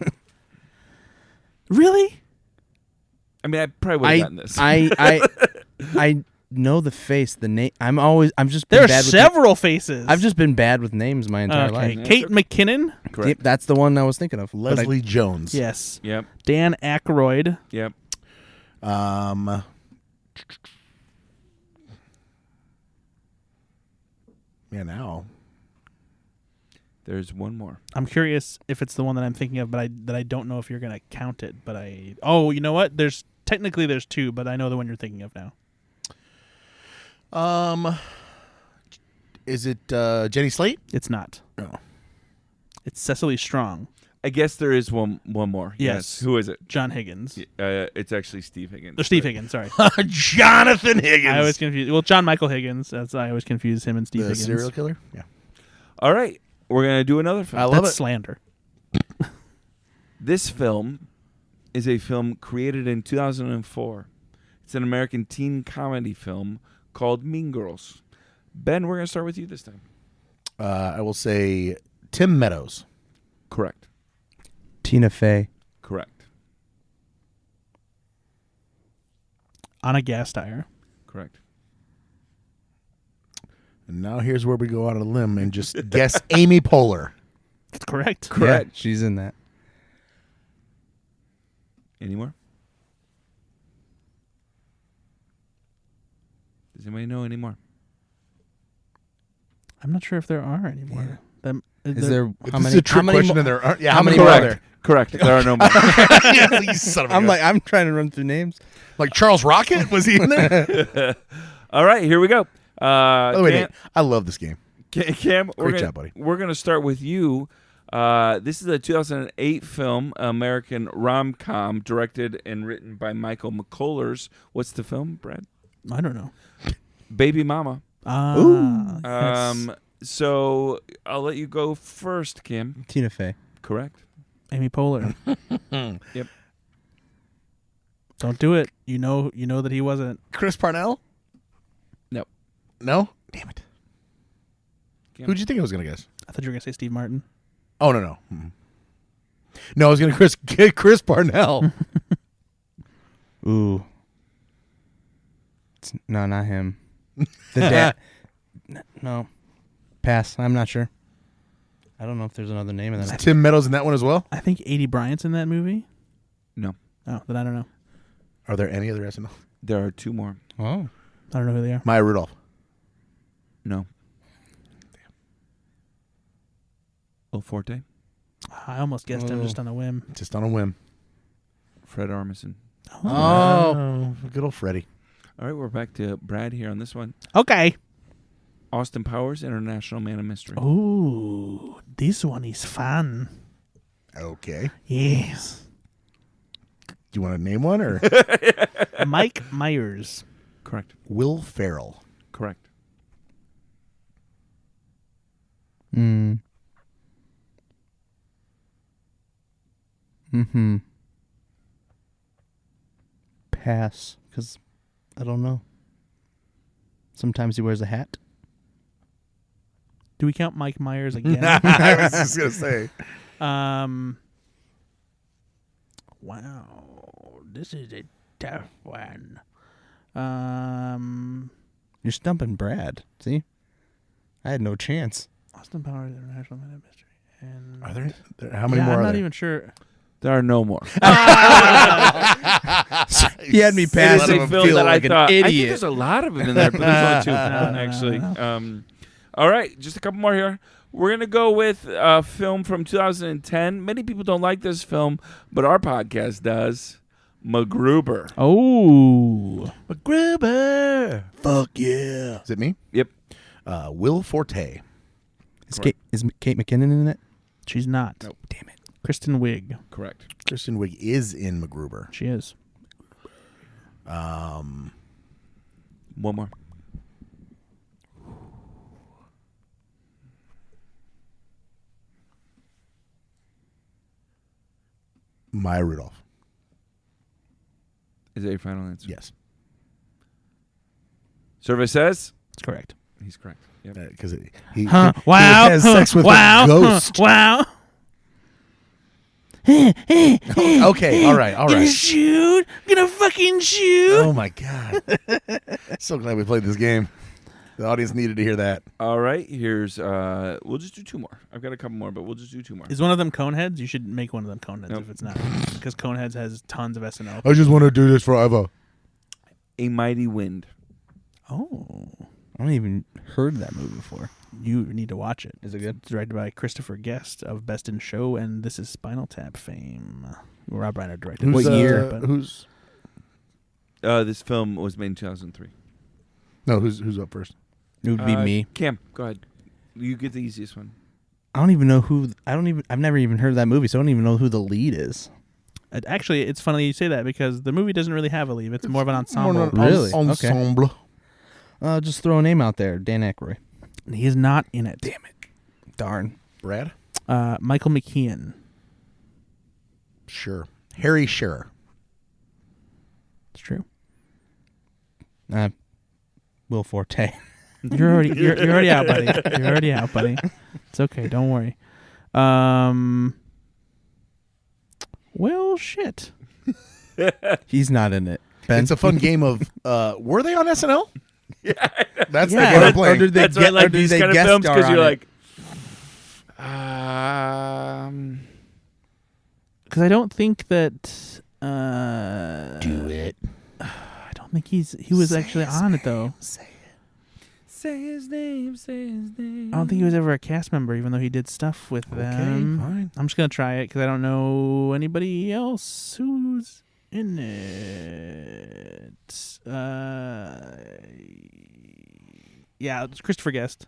C: Really?
D: I mean, I probably would have gotten this.
E: I know the face, the name. I'm just
C: There
E: been
C: are
E: bad
C: several faces.
E: I've just been bad with names my entire
C: okay.
E: life.
C: Kate McKinnon.
D: Correct.
E: Yep, that's the one I was thinking of. but
B: Leslie Jones.
C: Yes.
D: Yep.
C: Dan Aykroyd.
D: Yep.
B: Yeah, now.
D: There's one more.
C: I'm curious if it's the one that I'm thinking of, but I don't know if you're gonna count it. But oh, you know what? There's two, but I know the one you're thinking of now.
B: Is it Jenny Slate?
C: It's not.
B: No.
C: It's Cecily Strong.
D: I guess there is one more.
C: Yes.
D: Who is it?
C: John Higgins.
D: It's actually Steve Higgins.
C: Or Steve Higgins. Sorry.
B: Jonathan Higgins.
C: I always confuse. Well, John Michael Higgins. I always confuse him and Steve
B: the
C: Higgins.
B: serial killer? Yeah.
D: All right. We're going to do another film.
B: I love
C: That's
B: it.
C: slander.
D: This film is a film created in 2004. It's an American teen comedy film called Mean Girls. Ben, we're going to start with you this time.
B: I will say Tim Meadows.
D: Correct.
E: Tina Fey.
D: Correct.
C: Anna Gasteyer.
D: Correct.
B: And now here's where we go out on a limb and just guess Amy Poehler.
C: That's correct.
D: Correct.
E: Yeah, she's in that.
D: Any more? Does anybody know any more?
C: I'm not sure if there are any more.
E: Is there
B: If
E: how
B: this
E: many?
B: is a trick
E: how many
B: question
E: mo-
B: and there aren't. Yeah,
E: how many
B: more
E: more
B: are
E: are
B: there?
D: Correct. There are no more.
B: Yeah, you son of a
E: I'm
B: gun.
E: I'm trying to run through names.
B: Like Charles Rocket? Was he in there?
D: All right, here we go.
B: By the way, Nate, I love this game.
D: Cam,
B: Great job, buddy.
D: We're going to start with you. This is a 2008 film, American rom-com, directed and written by Michael McCullers. What's the film, Brad?
C: I don't know.
D: Baby Mama.
C: Yes.
D: So I'll let you go first, Kim.
E: Tina Fey.
D: Correct.
C: Amy Poehler.
D: Yep.
C: Don't do it. You know that he wasn't.
B: Chris Parnell?
D: No.
B: No? Damn it.
D: Kim.
B: Who'd you think I was going to guess?
C: I thought you were gonna say Steve Martin.
B: Oh, no. No, I was going to get Chris Parnell.
E: Ooh. No, not him. The dad. No. Pass. I'm not sure. I don't know if there's another name in
B: Is
E: that.
B: Tim Meadows in that one as well?
C: I think 80 Bryant's in that movie.
D: No.
C: Oh, then I don't know.
B: Are there any other SNL?
D: There are two more.
E: Oh.
C: I don't know who they are.
B: Maya Rudolph.
D: No. El Forte.
C: I almost guessed him just on a whim.
B: Just on a whim.
D: Fred Armisen.
B: Oh, good old Freddie.
D: All right, we're back to Brad here on this one.
C: Okay.
D: Austin Powers, International Man of Mystery.
C: Oh, this one is fun.
B: Okay.
C: Yes.
B: Do you want to name one or?
C: Mike Myers.
D: Correct.
B: Will Ferrell.
D: Correct.
E: Pass, because I don't know. Sometimes he wears a hat.
C: Do we count Mike Myers again?
B: I was just going to say.
C: Wow. This is a tough one.
E: You're stumping Brad. See? I had no chance.
C: Austin Powers International Man of Mystery. And
B: Are there how many more
C: I'm
B: are
C: not
B: there?
C: even sure.
D: There are no more.
E: He had me
D: It
E: pass.
D: is
E: I'm
D: a film
E: feeling
D: that
E: like
D: I
E: an
D: thought. I think
E: idiot.
D: there's a lot of them in there, but there's only two
C: No,
D: actually.
C: no.
D: All right, just a couple more here. We're gonna go with a film from 2010. Many people don't like this film, but our podcast does. MacGruber.
C: Oh.
B: MacGruber. Fuck yeah. Is it me?
D: Yep.
B: Will Forte.
E: Is Kate McKinnon in it?
C: She's not.
D: Nope.
E: Damn it.
C: Kristen Wiig.
D: Correct.
B: Kristen Wiig is in MacGruber.
C: She is.
D: One more.
B: Maya Rudolph.
D: Is that your final answer?
B: Yes.
D: Survey says
C: That's correct.
D: he's correct. Yep.
B: Because he
C: Wow.
B: has sex with
C: wow.
B: a ghost.
C: Wow.
B: Okay, all right.
C: Gonna shoot. Gonna fucking shoot.
B: Oh my god! So glad we played this game. The audience needed to hear that.
D: All right. Here's we'll just do two more. I've got a couple more, but we'll just do two more.
C: Is one of them Coneheads? You should make one of them Coneheads
D: Nope.
C: if it's not. Because Coneheads has tons of SNL.
B: I just want to do this forever.
D: A Mighty Wind.
C: Oh.
E: I don't even heard that movie before.
C: You need to watch it.
E: Is it good?
C: It's directed by Christopher Guest of Best in Show, and this is Spinal Tap fame. Rob Reiner directed it.
E: What year?
B: Who's
D: This film was made in 2003.
B: no? Who's up first?
E: It would be me.
D: Cam, go ahead. You get the easiest one.
E: I don't even know who. I've never even heard of that movie, so I don't even know who the lead is.
C: Actually, it's funny you say that because the movie doesn't really have a lead. It's more of an ensemble.
B: More an
E: Really?
B: Ensemble.
E: Just throw a name out there. Dan Aykroyd.
C: He is not in it.
E: Damn it. Darn.
B: Brad.
C: Michael McKean.
B: Sure. Harry Shearer.
C: It's true.
E: Will Forte.
C: You're already out, buddy. You're already out, buddy. It's okay. Don't worry. Well, shit.
E: He's not in it. Ben?
B: It's a fun game of. Were they on SNL?
D: Yeah.
B: That's
C: Yeah.
B: the game I'm
E: Or
B: playing.
E: did they
D: That's why I like these
E: they
D: kind of
E: guest
D: films
E: star
D: because you're
E: on it?
D: like,
C: Because I don't think that.
B: Do it.
C: I don't think he was actually on it though.
B: Say it.
D: say his name, say his name.
C: I don't think he was ever a cast member, even though he did stuff with them.
B: Fine.
C: I'm just gonna try it because I don't know anybody else who's in it. Yeah, it's Christopher Guest.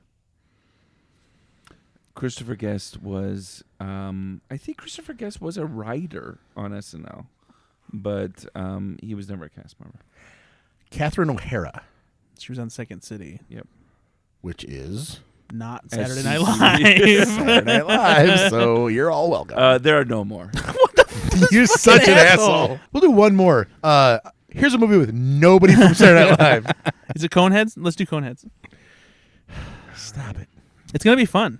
D: Christopher Guest was, I think Christopher Guest was a writer on SNL, but he was never a cast member.
B: Catherine O'Hara,
C: She was on Second City,
B: which is
C: not Saturday
D: SCC.
C: Night Live.
B: Saturday Night Live. So you're all welcome.
D: There are no more.
B: You're such an asshole. We'll do one more. Here's a movie with nobody from Saturday Night Live.
C: Is it Coneheads? Let's do Coneheads.
B: Stop it.
C: It's gonna be fun.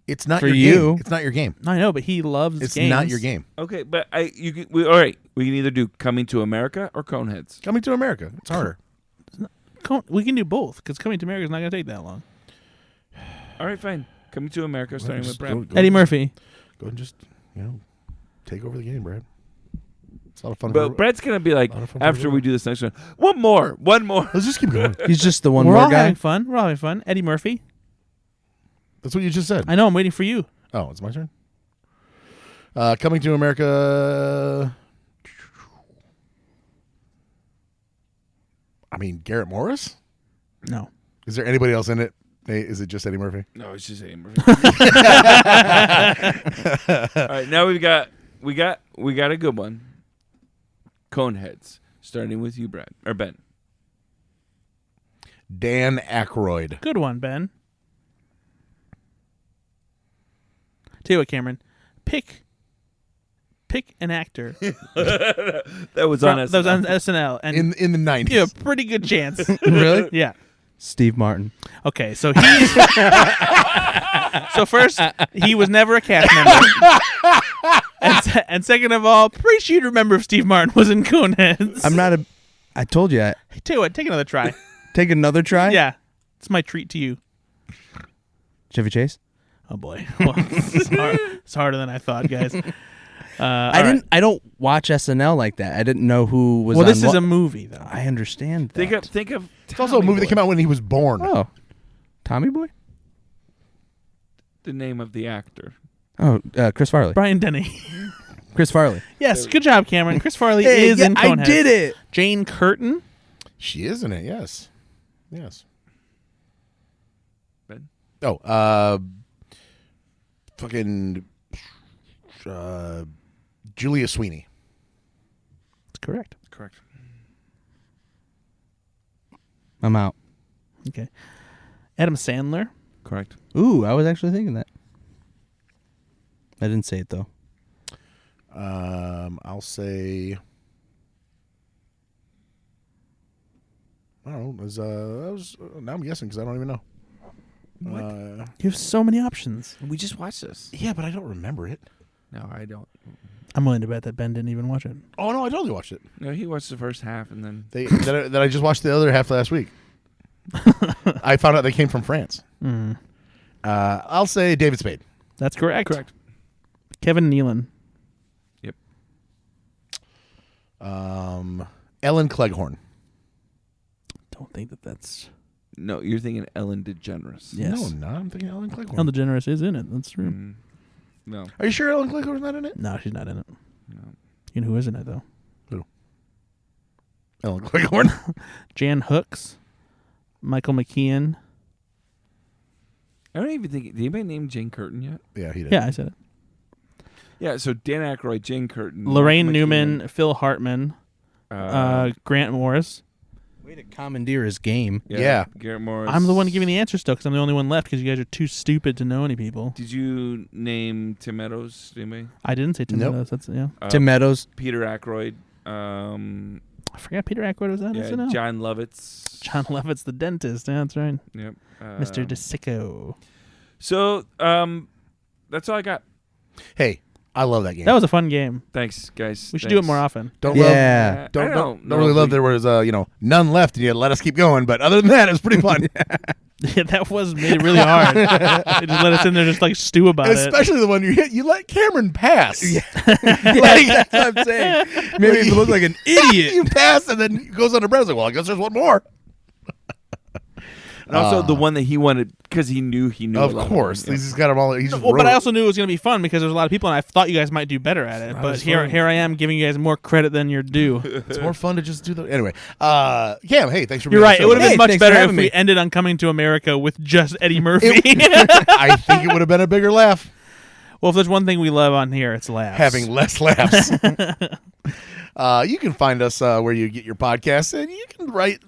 B: It's not
E: For
B: your
E: you.
B: game. It's not your game.
C: I know, but he loves
B: It's
C: games.
B: not your game.
D: Okay, but all right. We can either do Coming to America or Coneheads.
B: Coming to America. It's harder.
C: We can do both because Coming to America is not gonna take that long.
D: All right, fine. Coming to America, starting with Brad.
B: Go
C: Eddie Murphy.
B: Go and just, take over the game, Brad. It's a lot of fun.
D: But Brad's gonna be like,
B: A lot of fun
D: after
B: for
D: we do this next one more.
B: Let's just keep going.
E: He's just the one
C: We're
E: more
C: all
E: guy.
C: having fun. We're all having fun. Eddie Murphy.
B: That's what you just said.
C: I know. I'm waiting for you.
B: Oh, it's my turn. Coming to America. I mean, Garrett Morris?
C: No.
B: Is there anybody else in it? Hey, is it just Eddie Murphy?
D: No, it's just Eddie Murphy. All right, now we got a good one. Coneheads, starting with you, Brad or Ben.
B: Dan Aykroyd.
C: Good one, Ben. Tell you what, Cameron. Pick an actor
D: That was on
C: that was on SNL, and
B: In the 90s.
C: you have a pretty good chance.
E: Really?
C: Yeah.
E: Steve Martin.
C: Okay, so he's so first he was never a cast member, and second of all, pretty sure you'd remember if Steve Martin was in Coneheads.
E: I'm not a I told you.
C: Hey, tell you what, take another try.
E: Take another try?
C: Yeah. It's my treat to you.
E: Chevy Chase?
C: Oh, boy. Well, it's harder than I thought, guys.
E: I don't watch SNL like that. I didn't know who was
C: Well,
E: on
C: this is a movie, though.
E: I understand that.
D: Think of.
B: It's also a movie that came out when he was born.
E: Oh. Tommy Boy?
D: The name of the actor.
E: Oh, Chris Farley.
C: Brian Denny.
E: Chris Farley.
C: Yes, good job, Cameron. Chris Farley is in Coneheads.
E: I did it.
C: Jane Curtin.
B: She is in it, yes. Yes.
D: Ben?
B: Oh, Julia Sweeney.
C: That's correct.
D: Correct.
E: I'm out.
C: Okay. Adam Sandler.
D: Correct.
E: Ooh, I was actually thinking that. I didn't say it, though.
B: I'll say... I don't know. Now I'm guessing because I don't even know.
C: You have so many options.
D: We just watched this.
B: Yeah, but I don't remember it.
D: No, I don't.
C: I'm willing to bet that Ben didn't even watch it.
B: Oh, no, I totally watched it.
D: No, he watched the first half and then.
B: That I just watched the other half last week. I found out they came from France.
C: Mm.
B: I'll say David Spade.
C: That's correct.
D: Correct.
C: Kevin Nealon.
D: Yep.
B: Ellen Cleghorn.
C: Don't think that's...
D: No, you're thinking Ellen DeGeneres.
C: Yes.
B: No, I'm not. I'm thinking Ellen Cleghorn.
C: Ellen DeGeneres is in it. That's true.
D: Mm, no.
B: Are you sure Ellen Cleghorn's not in it?
C: No, she's not in it.
D: No.
C: You know who is in it, though?
B: Ellen Cleghorn.
C: Jan Hooks. Michael McKean.
D: I don't even think. Did anybody name Jane Curtin yet?
B: Yeah, he did.
C: Yeah, I said it.
D: Yeah, so Dan Aykroyd, Jane Curtin.
C: Lorraine
D: Michael
C: Newman,
D: McKean,
C: Phil Hartman, Grant Morris.
E: Way to commandeer his game.
B: Yeah.
D: Garrett Morris.
C: I'm the one giving the answer still because I'm the only one left because you guys are too stupid to know any people.
D: Did you name Tim Meadows? Anybody?
C: I didn't say Tim
B: Nope.
C: Meadows. That's, yeah.
E: Tim Meadows.
D: Peter Aykroyd.
C: I forgot Peter Aykroyd was that.
D: Yeah,
C: SNL.
D: John Lovitz.
C: John Levitt's the dentist. Yeah, that's right.
D: Yep.
C: Mr. DeSicco.
D: So, that's all I got.
B: Hey, I love that game.
C: That was a fun game.
D: Thanks, guys.
C: We should do it more often.
B: Don't
E: Yeah.
B: love.
D: I
B: Don't really love. There was none left, and you let us keep going. But other than that, it was pretty fun.
C: Yeah, that made it really hard. They just let us in there just like stew about it.
B: Especially the one you hit. You let Cameron pass.
E: Yeah, that's what I'm saying. Maybe you look like an idiot.
B: You pass, and then he goes on the browser. Well, I guess there's one more.
D: And also the one that he wanted because he knew.
B: Of course, he's got them all. He's just
C: Well, but
B: wrote
C: I
B: it.
C: also knew it was going to be fun because there's a lot of people, and I thought you guys might do better at it.
B: Not
C: But
B: as
C: here
B: fun.
C: I am giving you guys more credit than you're due.
B: It's more fun to just do the anyway. Cam, hey, thanks for being
C: You're
B: on
C: right.
B: the
C: It
B: show,
C: would have
B: buddy.
C: been much
E: thanks for
C: better if
E: having
C: we
E: me.
C: ended on Coming to America with just Eddie Murphy.
B: I think it would have been a bigger laugh.
C: Well, if there's one thing we love on here, it's laughs.
B: Having less laughs. You can find us where you get your podcasts, and you can rate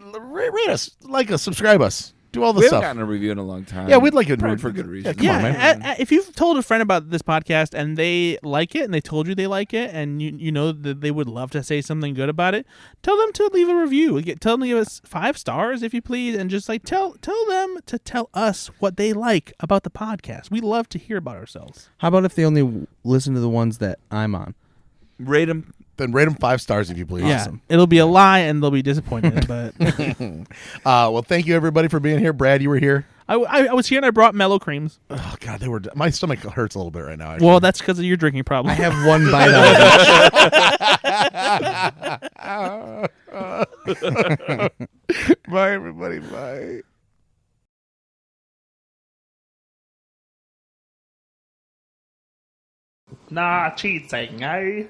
B: us, like us, subscribe us, do all the
D: We haven't
B: stuff.
D: gotten a review in a long time.
B: Yeah, we'd like it
D: Probably for good reason.
B: Come on, man.
C: Yeah, if you've told a friend about this podcast and they like it, and they told you they like it, and you know that they would love to say something good about it, tell them to leave a review. Tell them to give us 5 stars if you please, and just like tell them to tell us what they like about the podcast. We love to hear about ourselves.
E: How about if they only listen to the ones that I'm on?
D: Rate them.
B: Then rate them 5 stars if you please.
C: Yeah, it'll be a lie and they'll be disappointed. But
B: Well, thank you everybody for being here. Brad, you were here.
C: I was here and I brought mellow creams.
B: Oh God, they were. My stomach hurts a little bit right now. Actually.
C: Well, that's because of your drinking problem.
E: I have one bite out of it.
B: Bye, everybody. Bye.
C: Nah, cheating, eh?